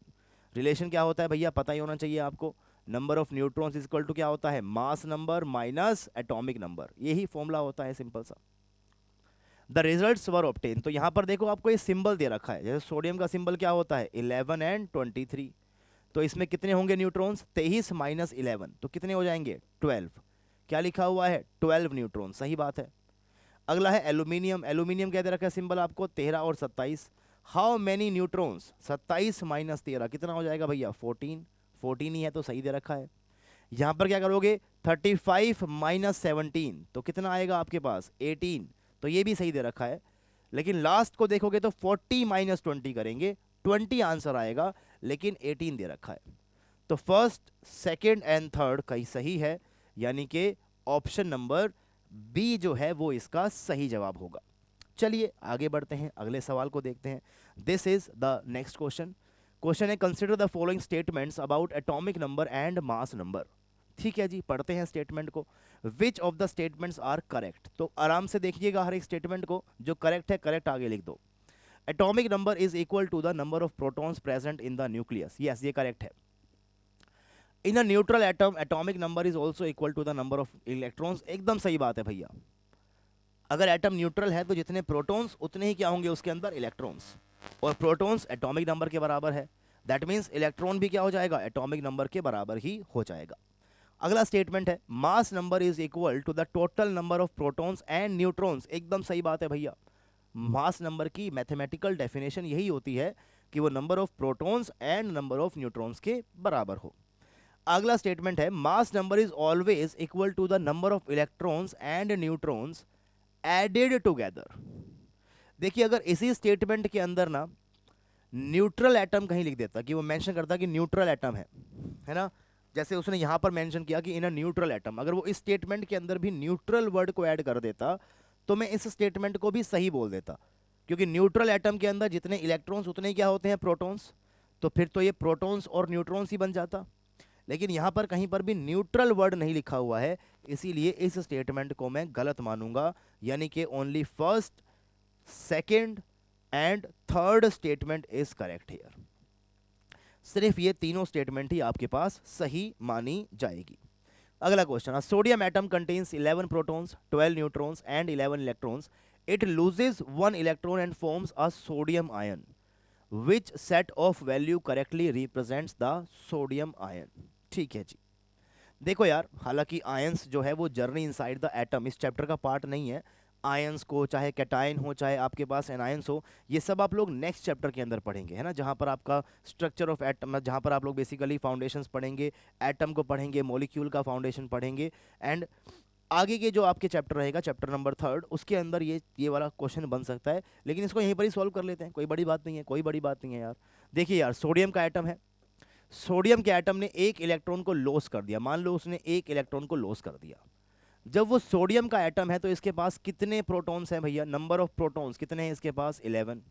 Relation क्या होता है भैया पता ही होना चाहिए आपको। Number of neutrons is equal to क्या होता है, mass number minus atomic number, यही फॉर्मूला होता है सिंपल सा। द रिजल्ट्स वर ऑब्टेन, तो यहाँ पर देखो आपको ये सिंबल दे रखा है, जैसे सोडियम का सिंबल क्या होता है 11 एंड 23, तो इसमें कितने होंगे न्यूट्रॉन्स 23 माइनस 11, तो कितने हो जाएंगे 12। क्या लिखा हुआ है 12 न्यूट्रॉन, सही बात है। अगला है एल्यूमिनियम, एल्यूमिनियम क्या दे रखा है सिंबल आपको 13 और 27। हाउ मेनी न्यूट्रॉन्स 27 माइनस 13 कितना हो जाएगा भैया 14, 14 ही है तो सही दे रखा है। यहाँ पर क्या करोगे 35 माइनस 17 तो कितना आएगा आपके पास 18, तो ये भी सही दे रखा है। लेकिन लास्ट को देखोगे तो 40 माइनस 20 करेंगे, 20 आंसर आएगा लेकिन 18 दे रखा है। तो फर्स्ट सेकंड एंड थर्ड कहीं सही है, यानी कि ऑप्शन नंबर बी जो है वो इसका सही जवाब होगा। चलिए आगे बढ़ते हैं, अगले सवाल को देखते हैं। This is the next question. Question है consider the following statements about atomic number and mass number. ठीक है जी, पढ़ते हैं स्टेटमेंट को। Which of the statements are correct, तो आराम से देखिएगा हर एक स्टेटमेंट को, जो करेक्ट है करेक्ट आगे लिख दो। Atomic number is equal to the number of protons present in the nucleus, yes ये करेक्ट है। In a neutral atom atomic number is also equal to the number of electrons, एकदम सही बात है भैया। अगर एटम न्यूट्रल है तो जितने प्रोटॉन्स उतने ही क्या होंगे उसके अंदर इलेक्ट्रॉन्स, और प्रोटॉन्स एटॉमिक नंबर के बराबर है, दैट मीन्स इलेक्ट्रॉन भी क्या हो जाएगा एटॉमिक नंबर के बराबर ही हो जाएगा। अगला स्टेटमेंट है mass number is equal to the total number of protons and neutrons, एकदम सही बात है भैया। मास नंबर की मैथमेटिकल डेफिनेशन यही होती है कि वो number of protons and number of neutrons के बराबर हो। अगला स्टेटमेंट है mass number is always equal to the number of electrons and neutrons added together. देखिए अगर इसी स्टेटमेंट के अंदर ना न्यूट्रल एटम कहीं लिख देता, कि वो मेंशन करता कि न्यूट्रल एटम है ना, जैसे उसने यहां पर मेंशन किया कि इन अ न्यूट्रल एटम, अगर वो इस स्टेटमेंट के अंदर भी न्यूट्रल वर्ड को ऐड कर देता तो मैं इस स्टेटमेंट को भी सही बोल देता, क्योंकि न्यूट्रल एटम के अंदर जितने इलेक्ट्रॉन्स उतने ही क्या होते हैं प्रोटॉन्स, तो फिर तो ये प्रोटॉन्स और न्यूट्रॉन्स ही बन जाता। लेकिन यहाँ पर कहीं पर भी न्यूट्रल वर्ड नहीं लिखा हुआ है, इसीलिए इस स्टेटमेंट को मैं गलत मानूंगा, यानी कि only first second and third statement is correct here. सिर्फ ये तीनों स्टेटमेंट ही आपके पास सही मानी जाएगी। अगला question, sodium atom contains 11 protons, 12 neutrons and 11 electrons. It loses 1 electron and forms a sodium ion. Which set of value correctly represents the sodium ion. ठीक है जी। देखो यार, हालांकि आयंस जो है वो जर्नी इनसाइड द एटम इस चैप्टर का पार्ट नहीं है। आयंस को चाहे कैटायन हो चाहे आपके पास एनायंस हो, ये सब आप लोग नेक्स्ट चैप्टर के अंदर पढ़ेंगे, है ना, जहाँ पर आपका स्ट्रक्चर ऑफ एटम, जहाँ पर आप लोग बेसिकली फाउंडेशंस पढ़ेंगे, एटम को पढ़ेंगे, मॉलिक्यूल का फाउंडेशन पढ़ेंगे। एंड आगे के जो आपके चैप्टर रहेगा, चैप्टर नंबर 3, उसके अंदर ये वाला क्वेश्चन बन सकता है। लेकिन इसको यहीं पर ही सॉल्व कर लेते हैं, कोई बड़ी बात नहीं है, कोई बड़ी बात नहीं है यार। देखिए यार, सोडियम का एटम है, सोडियम के एटम ने एक इलेक्ट्रॉन को लॉस कर दिया, मान लो उसने एक इलेक्ट्रॉन को लॉस कर दिया। जब वो सोडियम का एटम है तो इसके पास कितने प्रोटॉन्स हैं भैया, नंबर ऑफ प्रोटॉन्स कितने हैं इसके पास, 11।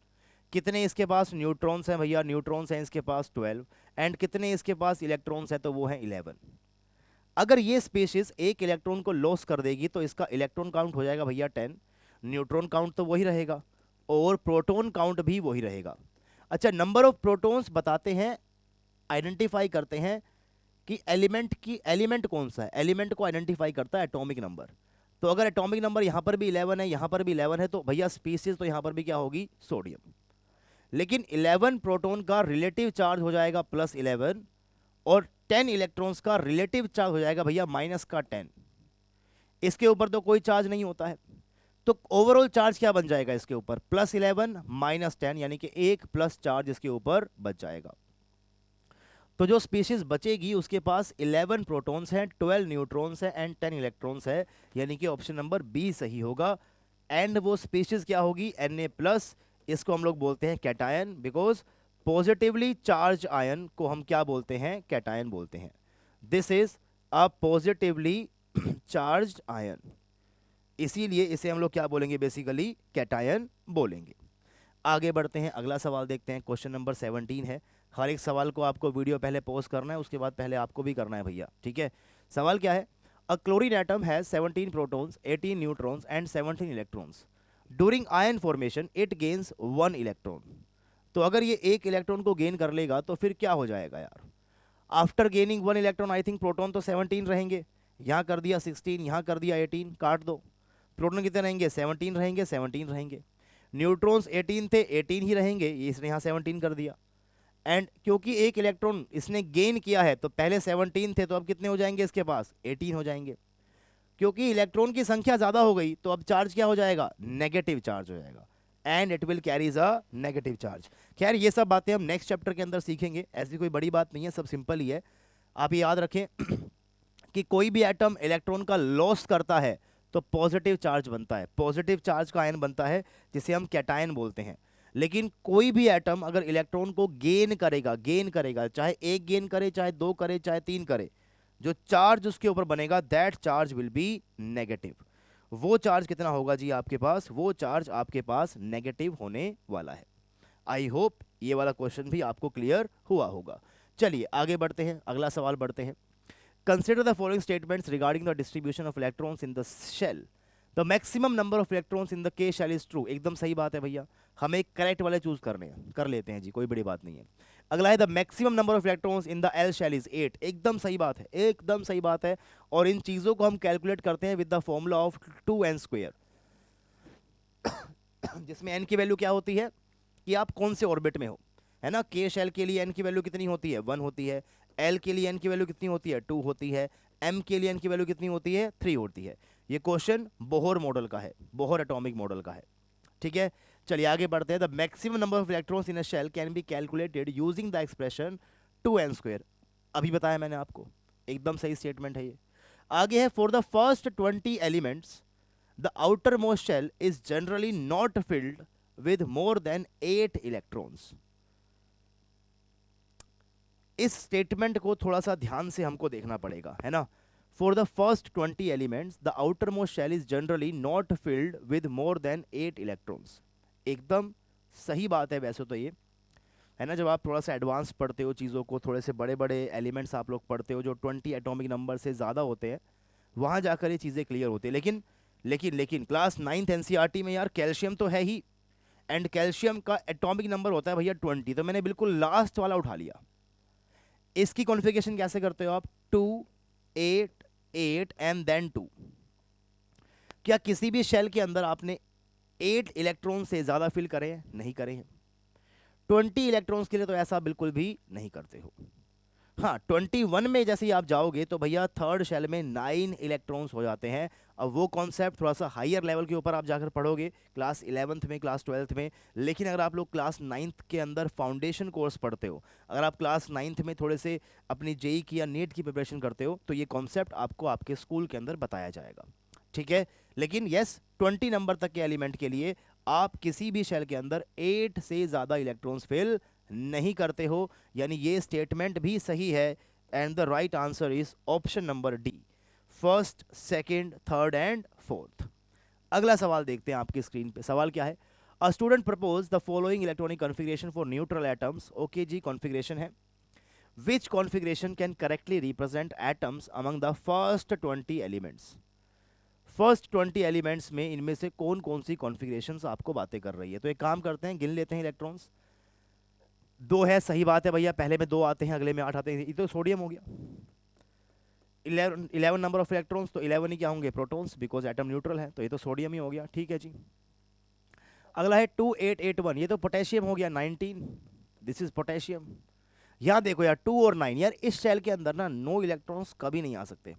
कितने इसके पास न्यूट्रॉन्स हैं भैया, न्यूट्रॉन्स हैं इसके पास 12। एंड कितने इसके पास इलेक्ट्रॉन्स हैं, तो वो हैं 11। अगर ये स्पीशीज एक इलेक्ट्रॉन को लॉस कर देगी तो इसका इलेक्ट्रॉन काउंट हो जाएगा भैया 10, न्यूट्रॉन काउंट तो वही रहेगा और प्रोटॉन काउंट भी वही रहेगा। अच्छा, नंबर ऑफ प्रोटॉन्स बताते हैं, आइडेंटिफाई करते हैं कि एलिमेंट कौन सा है, एलिमेंट को आइडेंटिफाई करता है एटॉमिक नंबर। तो अगर एटॉमिक नंबर यहाँ पर भी 11 है, यहाँ पर भी 11 है, तो भैया स्पीसीज तो यहाँ पर भी क्या होगी, सोडियम। लेकिन 11 प्रोटॉन का रिलेटिव चार्ज हो जाएगा +11 और 10 इलेक्ट्रॉन्स का रिलेटिव चार्ज हो जाएगा भैया -10। इसके ऊपर तो कोई चार्ज नहीं होता है, तो ओवरऑल चार्ज क्या बन जाएगा इसके ऊपर, +11 -10, यानी कि एक प्लस चार्ज इसके ऊपर बच जाएगा। तो जो स्पीशीज बचेगी उसके पास 11 प्रोटॉन्स हैं, 12 न्यूट्रॉन्स हैं एंड 10 इलेक्ट्रॉन्स है, यानी कि ऑप्शन नंबर बी सही होगा। एंड वो स्पीशीज क्या होगी, Na+, इसको हम लोग बोलते हैं cation, because positively charge ion को हम क्या बोलते हैं, कैटायन बोलते हैं। This is a positively charge ion, इसीलिए इसे हम लोग क्या बोलेंगे, बेसिकली कैटायन बोलेंगे। आगे बढ़ते हैं, अगला सवाल देखते हैं, क्वेश्चन नंबर 17 है। हर एक सवाल को आपको वीडियो पहले पॉज करना है, उसके बाद पहले आपको भी करना है भैया, ठीक है। सवाल क्या है, a chlorine atom has 17 protons, 18 neutrons and 17 electrons. During ion formation it gains 1 electron. तो अगर ये एक इलेक्ट्रॉन को गेन कर लेगा तो फिर क्या हो जाएगा यार, after gaining 1 electron, I think proton तो 17 रहेंगे, यहाँ कर दिया 16, यहाँ कर दिया 18, काट दो। प्रोटॉन कितने रहेंगे, 17 रहेंगे, 17 रहेंगे। न्यूट्रॉन्स 18 थे, 18 ही रहेंगे, ये इसने यहाँ 17 कर दिया। एंड क्योंकि एक इलेक्ट्रॉन इसने गेन किया है तो पहले 17 थे, तो अब कितने हो जाएंगे इसके पास, 18 हो जाएंगे। क्योंकि इलेक्ट्रॉन की संख्या ज़्यादा हो गई तो अब चार्ज क्या हो जाएगा, नेगेटिव चार्ज हो जाएगा, and it will carries a negative charge. खैर ये सब बातें हम नेक्स्ट चैप्टर के अंदर सीखेंगे, ऐसी कोई बड़ी बात नहीं है, सब सिंपल ही है। आप ये याद रखें कि कोई भी एटम इलेक्ट्रॉन का लॉस करता है तो पॉजिटिव चार्ज बनता है, पॉजिटिव चार्ज का आयन बनता है, जिसे हम कैटायन बोलते हैं। लेकिन कोई भी एटम अगर इलेक्ट्रॉन को गेन करेगा, चाहे एक गेन करे, चाहे 2 करे, चाहे 3 करे, जो चार्ज उसके ऊपर बनेगा that charge will be negative. वो चार्ज कितना होगा जी आपके पास, वो चार्ज आपके पास नेगेटिव होने वाला है। आई होप ये वाला क्वेश्चन भी आपको क्लियर हुआ होगा। चलिए आगे बढ़ते हैं, अगला सवाल बढ़ते हैं। Consider the following statements regarding the distribution of electrons in the shell. The maximum number of electrons in the K shell is true. एकदम सही बात है भैया, हमें करेक्ट वाले चूज करने हैं, कर लेते हैं जी, कोई बड़ी बात नहीं है। अगला है the maximum number of electrons in the L shell is 8। एकदम सही बात है, एकदम सही बात है। और इन चीज़ों को हम कैलकुलेट करते हैं with the formula of 2n², जिसमें n की वैल्यू क्या होती है कि आप कौन से ऑर्बिट में हो, है ना। के शेल के लिए n की वैल्यू कितनी होती है, 1 होती है। एल के लिए n की वैल्यू कितनी होती है, 2 होती है। m के लिए n की वैल्यू कितनी होती है, 3 होती है। ये क्वेश्चन बोहर मॉडल का है, बोहर एटॉमिक मॉडल का है, ठीक है। चलिए आगे बढ़ते हैं। The maximum number of electrons in a shell can be calculated using the expression 2n²। अभी बताया मैंने आपको, एकदम सही स्टेटमेंट है ये। आगे है, for the first 20 elements the outermost shell is generally not filled with more than 8 electrons. इस स्टेटमेंट को थोड़ा सा ध्यान से हमको देखना पड़ेगा, है ना। For the first 20 elements the outermost shell is generally not filled with more than 8 electrons. एकदम सही बात है वैसे तो ये, है ना। जब आप थोड़ा सा एडवांस पढ़ते हो चीज़ों को, थोड़े से बड़े बड़े एलिमेंट्स आप लोग पढ़ते हो जो 20 एटॉमिक नंबर से ज़्यादा होते हैं, वहाँ जाकर ये चीज़ें क्लियर होती है। लेकिन क्लास 9th NCERT में यार कैल्शियम तो है ही, एंड कैल्शियम का एटॉमिक नंबर होता है भैया 20, तो मैंने बिल्कुल लास्ट वाला उठा लिया। इसकी कॉन्फ़िगरेशन कैसे करते हो आप? 2 8 8 एंड देन 2। क्या किसी भी शेल के अंदर आपने 8 इलेक्ट्रॉन से ज़्यादा फिल करे हैं? नहीं करे हैं। 20 इलेक्ट्रॉन्स के लिए तो ऐसा बिल्कुल भी नहीं करते हो। हाँ, 21 में जैसे ही आप जाओगे तो भैया थर्ड शेल में 9 इलेक्ट्रॉन्स हो जाते हैं। अब वो कॉन्सेप्ट थोड़ा सा हायर लेवल के ऊपर आप जाकर पढ़ोगे क्लास 11th में, क्लास 12th में। लेकिन अगर आप लोग क्लास 9th के अंदर फाउंडेशन कोर्स पढ़ते हो, अगर आप क्लास 9th में थोड़े से अपनी जेई की या नीट की प्रिपरेशन करते हो, तो ये कॉन्सेप्ट आपको आपके स्कूल के अंदर बताया जाएगा। ठीक है, लेकिन यस 20 नंबर तक के एलिमेंट के लिए आप किसी भी शेल के अंदर 8 से ज़्यादा इलेक्ट्रॉन्स फिल नहीं करते हो, यानी ये स्टेटमेंट भी सही है। And the right answer is option number D, first, second, third and fourth. अगला सवाल देखते हैं आपकी स्क्रीन पे। सवाल क्या है? A student propose the following electronic configuration for neutral atoms. Okay जी, कॉन्फ़िगरेशन है। Which configuration can correctly represent atoms among the first 20 elements? First 20 elements में इनमें से कौन कौन सी कॉन्फ़िगरेशंस आपको बातें कर रही है? तो एक काम करते हैं, गिन लेते हैं इलेक्ट्रॉन्स। 2 है, सही बात है भैया, पहले में 2 आते हैं, अगले में 8 आते हैं, ये तो सोडियम हो गया। 11 नंबर ऑफ इलेक्ट्रॉन्स, तो 11 ही क्या होंगे? प्रोटॉन्स, बिकॉज एटम न्यूट्रल है, तो ये तो सोडियम ही हो गया। ठीक है जी। अगला है 2881, ये तो पोटेशियम हो गया 19, दिस इज पोटेशियम। यहाँ देखो यार 2 और 9, यार इस शेल के अंदर ना 9 इलेक्ट्रॉन्स कभी नहीं आ सकते,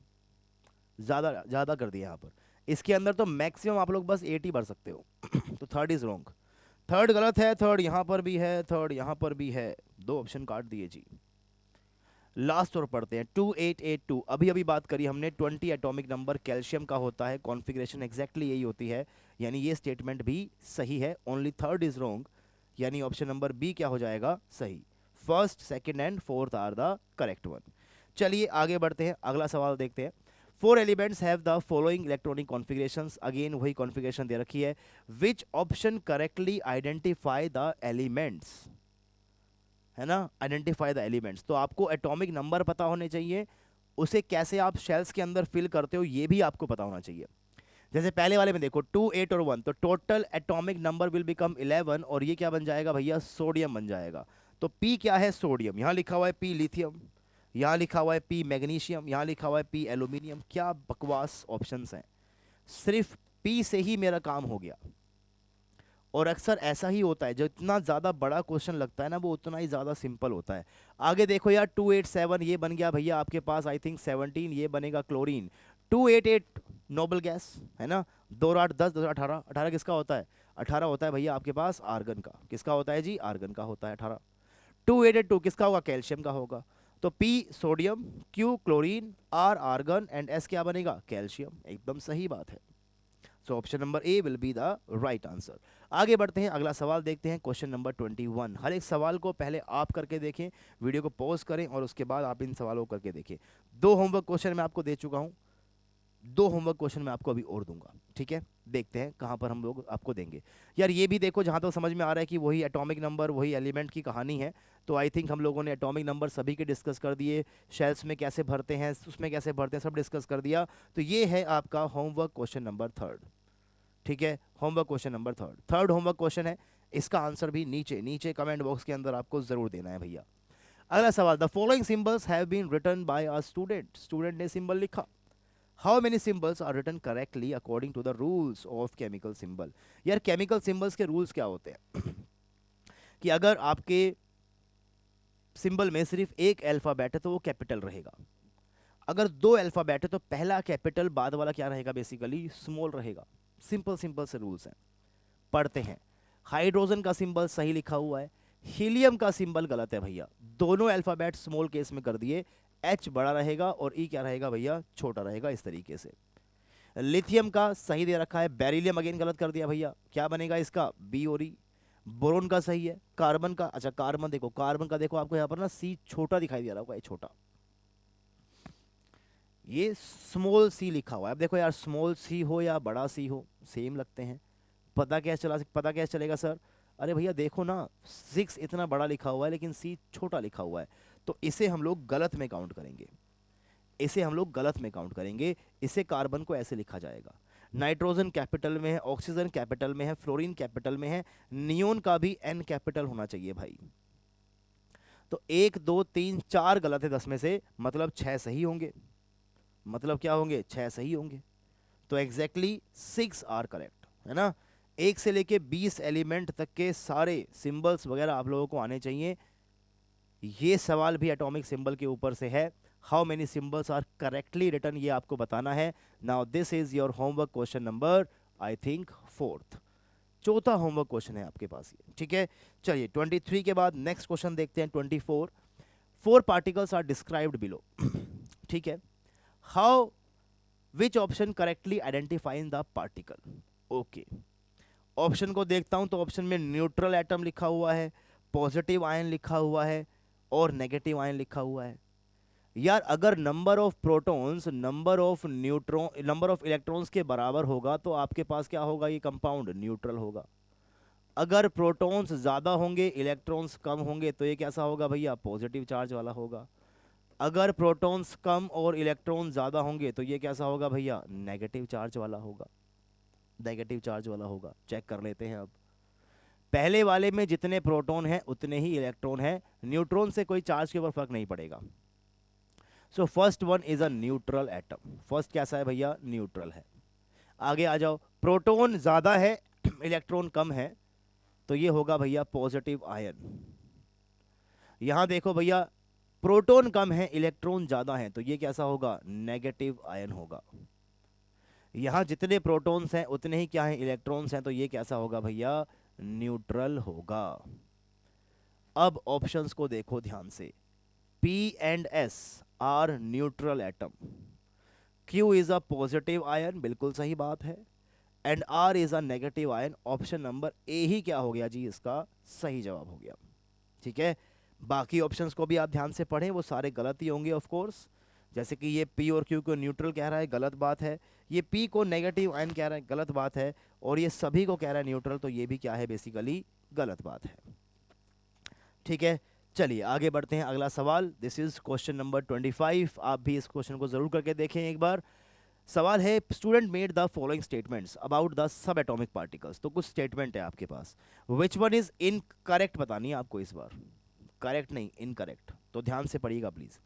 ज़्यादा ज़्यादा कर दिया यहाँ पर। इसके अंदर तो मैक्सिमम आप लोग बस 8 ही भर सकते हो। तो थर्ड इज रॉन्ग, थर्ड गलत है, थर्ड यहाँ पर भी है, थर्ड यहाँ पर भी है, 2 ऑप्शन काट दिए जी। लास्ट और पढ़ते हैं 2882। अभी अभी बात करी हमने 20 एटॉमिक नंबर कैल्शियम का होता है, कॉन्फ़िगरेशन एग्जैक्टली यही होती है, यानी ये स्टेटमेंट भी सही है। ओनली थर्ड इज रॉन्ग, यानी ऑप्शन नंबर बी क्या हो जाएगा? सही। First, second and fourth are the correct one. चलिए आगे बढ़ते हैं, अगला सवाल देखते हैं। 4 elements have the following electronic configurations. Again वही कॉन्फ़िगरेशन दे रखी है। Which option correctly identify the elements? है ना, आइडेंटिफाई द एलिमेंट्स, तो आपको एटॉमिक नंबर पता होने चाहिए, उसे कैसे आप शेल्स के अंदर फिल करते हो ये भी आपको पता होना चाहिए। जैसे पहले वाले में देखो 2 8 और 1, तो total atomic number will become 11, और ये क्या बन जाएगा भैया? सोडियम बन जाएगा। तो पी क्या है? सोडियम। यहाँ लिखा हुआ है पी लिथियम, यहाँ लिखा हुआ है पी मैग्नीशियम, यहाँ लिखा हुआ है पी एल्यूमिनियम। क्या बकवास ऑप्शंस हैं, सिर्फ पी से ही मेरा काम हो गया। और अक्सर ऐसा ही होता है, जितना ज़्यादा बड़ा क्वेश्चन लगता है ना, वो उतना ही ज़्यादा सिंपल होता है। आगे देखो यार 287, ये बन गया भैया आपके पास आई थिंक 17, ये बनेगा क्लोरीन। 288 नोबल गैस है ना, 2 और 8 10, 2 18, 18 किसका होता है? 18 होता है भैया आपके पास आर्गन का। किसका होता है जी? आर्गन का होता है 18। 282 किसका होगा? कैल्शियम का होगा। तो P sodium, Q chlorine, R argon and S क्या बनेगा? कैल्शियम। एकदम सही बात है। So option number A will be the right answer. आगे बढ़ते हैं, अगला सवाल देखते हैं, क्वेश्चन नंबर 21। हर एक सवाल को पहले आप करके देखें, वीडियो को पॉज करें और उसके बाद आप इन सवालों को करके देखें। 2 होमवर्क क्वेश्चन मैं आपको दे चुका हूं, 2 होमवर्क क्वेश्चन मैं आपको अभी और दूंगा। ठीक है, देखते हैं कहां पर हम लोग आपको देंगे। यार ये भी देखो, जहां तक तो समझ में आ रहा है कि वही एटॉमिक नंबर, वही एलिमेंट की कहानी है। तो आई थिंक हम लोगों ने एटॉमिक नंबर सभी के डिस्कस कर दिए, शेल्स में कैसे भरते हैं, उसमें कैसे भरते हैं, सब डिस्कस कर दिया। तो ये है आपका होमवर्क क्वेश्चन नंबर 3। ठीक है, homework question number 3 homework question है। इसका आंसर भी नीचे नीचे कमेंट बॉक्स के अंदर आपको जरूर देना है भैया। अगला सवाल, the following symbols have been written by a student. Student ने सिंबल लिखा। How many symbols are written correctly according to the rules of chemical symbol? यार केमिकल सिंबल्स के रूल्स क्या होते हैं? कि अगर आपके सिंबल में सिर्फ एक अल्फाबेट है तो वो कैपिटल रहेगा। अगर 2 अल्फाबेट है तो पहला कैपिटल, बाद वाला क्या रहेगा? बेसिकली स्मॉल रहेगा। सिंपल सिंपल से रूल्स हैं। पढ़ते हैं। हाइड्रोजन का सिंबल सही लिखा हुआ है, हीलियम का सिंबल गलत है भैया। दोनों अल्फाबेट स्मॉल केस में कर दिए, एच बड़ा रहेगा और ई क्या रहेगा भैया? छोटा रहेगा, इस तरीके से। लिथियम का सही दे रखा है, बेरिलियम अगेन गलत कर दिया भैया। क्या बनेगा इसका? बी और ई। बोरोन का सही है। कार्बन का, अच्छा कार्बन देखो, कार्बन का देखो आपको यहाँ पर ना सी छोटा दिखाई दे रहा होगा, ये छोटा, ये स्मॉल सी लिखा हुआ है। अब देखो यार, स्मॉल सी हो या बड़ा सी हो सेम लगते हैं, पता कैसे चलेगा सर? अरे भैया देखो ना, 6 इतना बड़ा लिखा हुआ है लेकिन सी छोटा लिखा हुआ है, तो इसे हम लोग गलत में काउंट करेंगे, इसे हम लोग गलत में काउंट करेंगे, इसे कार्बन को ऐसे लिखा जाएगा। नाइट्रोजन कैपिटल में है, ऑक्सीजन कैपिटल में है, फ्लोरीन कैपिटल में है, नियोन का भी एन कैपिटल होना चाहिए भाई। तो 1 2 3 4 गलत है 10 में से, मतलब 6 सही होंगे। मतलब क्या होंगे? 6 सही होंगे। तो एग्जैक्टली 6 आर करेक्ट, है ना। 1 से लेके 20 एलिमेंट तक के सारे सिंबल्स वगैरह आप लोगों को आने चाहिए। ये सवाल भी एटॉमिक सिंबल के ऊपर से है। How many symbols are correctly written, ये आपको बताना है। Now this is your homework question number, I think 4th, चौथा होमवर्क क्वेश्चन है आपके पास ये, ठीक है। चलिए 23 के बाद नेक्स्ट क्वेश्चन देखते हैं 24। 4 पार्टिकल्स आर डिस्क्राइब्ड बिलो। ठीक है। How which option correctly identifying the particle. Okay, option को देखता हूं तो ऑप्शन में न्यूट्रल एटम लिखा हुआ है, पॉजिटिव आयन लिखा हुआ है और नेगेटिव आयन लिखा हुआ है। यार अगर number of protons number of neutron number of electrons के बराबर होगा तो आपके पास क्या होगा? ये कंपाउंड न्यूट्रल होगा। अगर प्रोटॉन्स ज़्यादा होंगे इलेक्ट्रॉन्स कम होंगे तो ये कैसा होगा भैया? पॉजिटिव चार्ज वाला होगा। अगर प्रोटॉन्स कम और इलेक्ट्रॉन ज़्यादा होंगे तो ये कैसा होगा भैया? नेगेटिव चार्ज वाला होगा। नेगेटिव चार्ज वाला होगा। चेक कर लेते हैं अब। पहले वाले में जितने प्रोटॉन हैं उतने ही इलेक्ट्रॉन हैं, न्यूट्रॉन से कोई चार्ज के ऊपर फर्क नहीं पड़ेगा। So first one is a neutral atom. First कैसा है भैया? न्यूट्रल है। आगे आ जाओ, प्रोटॉन ज्यादा है इलेक्ट्रॉन कम है तो ये होगा भैया पॉजिटिव आयन। यहां देखो भैया, प्रोटॉन कम है इलेक्ट्रॉन ज्यादा है तो ये कैसा होगा? नेगेटिव आयन होगा। यहां जितने प्रोटॉन्स हैं उतने ही क्या हैं? इलेक्ट्रॉन्स हैं तो ये कैसा होगा भैया? न्यूट्रल होगा। अब ऑप्शंस को देखो ध्यान से। P and S are neutral atom, Q is a positive ion, बिल्कुल सही बात है, and R is a negative ion. Option number A ही क्या हो गया जी? इसका सही जवाब हो गया। ठीक है। बाकी ऑप्शंस को भी आप ध्यान से पढ़ें, वो सारे गलत ही होंगे ऑफ कोर्स। जैसे कि ये P और Q को न्यूट्रल कह रहा है, गलत बात है। ये P को नेगेटिव आयन कह रहा है, गलत बात है। और ये सभी को कह रहा है न्यूट्रल, तो ये भी क्या है? बेसिकली गलत बात है। ठीक है। चलिए आगे बढ़ते हैं। अगला सवाल, दिस इज क्वेश्चन नंबर 25। आप भी इस क्वेश्चन को जरूर करके देखें एक बार। सवाल है, student made the following statements about the sub atomic particles. तो कुछ स्टेटमेंट है आपके पास, विच वन इज इनकरेक्ट बतानी है आपको इस बार। करेक्ट नहीं, इनकरेक्ट। तो ध्यान से पढ़िएगा प्लीज।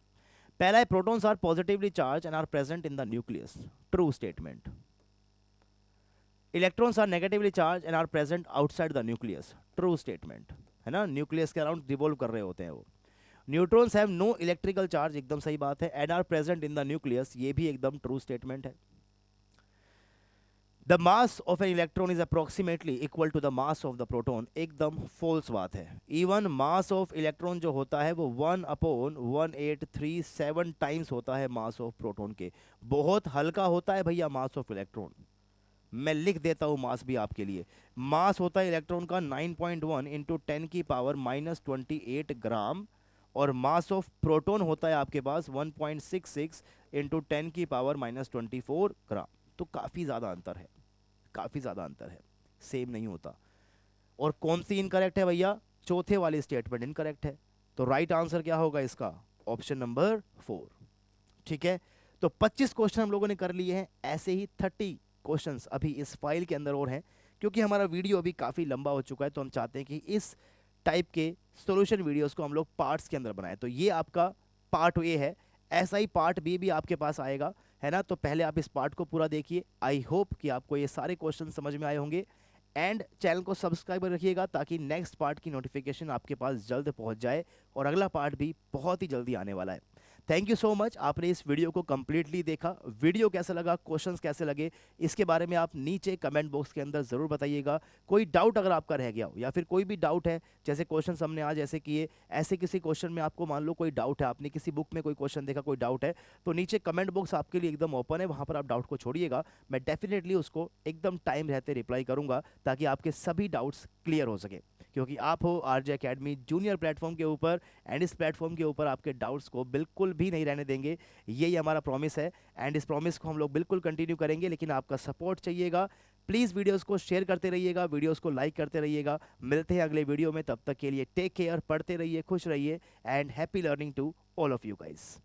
पहला है, protons are positively charge and are present in the nucleus. True statement. Electrons are negatively charge and are present outside the nucleus. True statement, है ना। न्यूक्लियस के अराउंड रिवॉल्व कर रहे होते हैं वो। Neutrons have no electrical charge, एकदम सही बात है, and are present in the nucleus, ये भी एकदम ट्रू स्टेटमेंट है। The mass of an electron is approximately equal to the mass of the proton, एकदम फॉल्स बात है। इवन मास ऑफ इलेक्ट्रॉन जो होता है वो 1/1837 टाइम्स होता है मास ऑफ प्रोटॉन के। बहुत हल्का होता है भैया मास ऑफ इलेक्ट्रॉन। मैं लिख देता हूँ मास भी आपके लिए। मास होता है इलेक्ट्रॉन का 9.1 इंटू 10⁻⁻28 ग्राम, और मास ऑफ प्रोटॉन होता है आपके पास 1.66 इंटू 10⁻⁻24 ग्राम। तो काफ़ी ज़्यादा अंतर है, काफ़ी ज़्यादा अंतर है, सेम नहीं होता। और कौन सी इनकरेक्ट है भैया? चौथे वाली स्टेटमेंट इनकरेक्ट है। तो राइट आंसर क्या होगा इसका? Option number 4। ठीक है। तो 25 क्वेश्चन हम लोगों ने कर लिए हैं। ऐसे ही 30 क्वेश्चंस अभी इस फाइल के अंदर और हैं, क्योंकि हमारा वीडियो अभी काफ़ी लंबा हो चुका है तो हम चाहते हैं कि इस टाइप के सॉल्यूशन वीडियोस को हम लोग पार्ट्स के अंदर बनाएं। तो ये आपका पार्ट ए है। ऐसा ही पार्ट बी भी आपके पास आएगा, है ना। तो पहले आप इस पार्ट को पूरा देखिए। आई होप कि आपको ये सारे क्वेश्चन समझ में आए होंगे। एंड चैनल को सब्सक्राइब रखिएगा ताकि नेक्स्ट पार्ट की नोटिफिकेशन आपके पास जल्द पहुंच जाए, और अगला पार्ट भी बहुत ही जल्दी आने वाला है। थैंक यू सो मच, आपने इस वीडियो को कंप्लीटली देखा। वीडियो कैसा लगा, क्वेश्चंस कैसे लगे, इसके बारे में आप नीचे कमेंट बॉक्स के अंदर ज़रूर बताइएगा। कोई डाउट अगर आपका रह गया हो, या फिर कोई भी डाउट है, जैसे क्वेश्चन हमने आज ऐसे किए, ऐसे किसी क्वेश्चन में आपको मान लो कोई डाउट है, आपने किसी बुक में कोई क्वेश्चन देखा, कोई डाउट है, तो नीचे कमेंट बॉक्स आपके लिए एकदम ओपन है, वहाँ पर आप डाउट को छोड़िएगा। मैं डेफिनेटली उसको एकदम टाइम रहते रिप्लाई करूँगा, ताकि आपके सभी डाउट्स क्लियर हो सके। क्योंकि आप हो आरजे एकेडमी जूनियर प्लेटफॉर्म के ऊपर, एंड इस प्लेटफॉर्म के ऊपर आपके डाउट्स को बिल्कुल भी नहीं रहने देंगे। यही हमारा प्रॉमिस है, एंड इस प्रॉमिस को हम लोग बिल्कुल कंटिन्यू करेंगे, लेकिन आपका सपोर्ट चाहिएगा। प्लीज़ वीडियोस को शेयर करते रहिएगा, वीडियोस को लाइक करते रहिएगा। मिलते हैं अगले वीडियो में, तब तक के लिए टेक केयर, पढ़ते रहिए, खुश रहिए, and happy learning to all of you guys.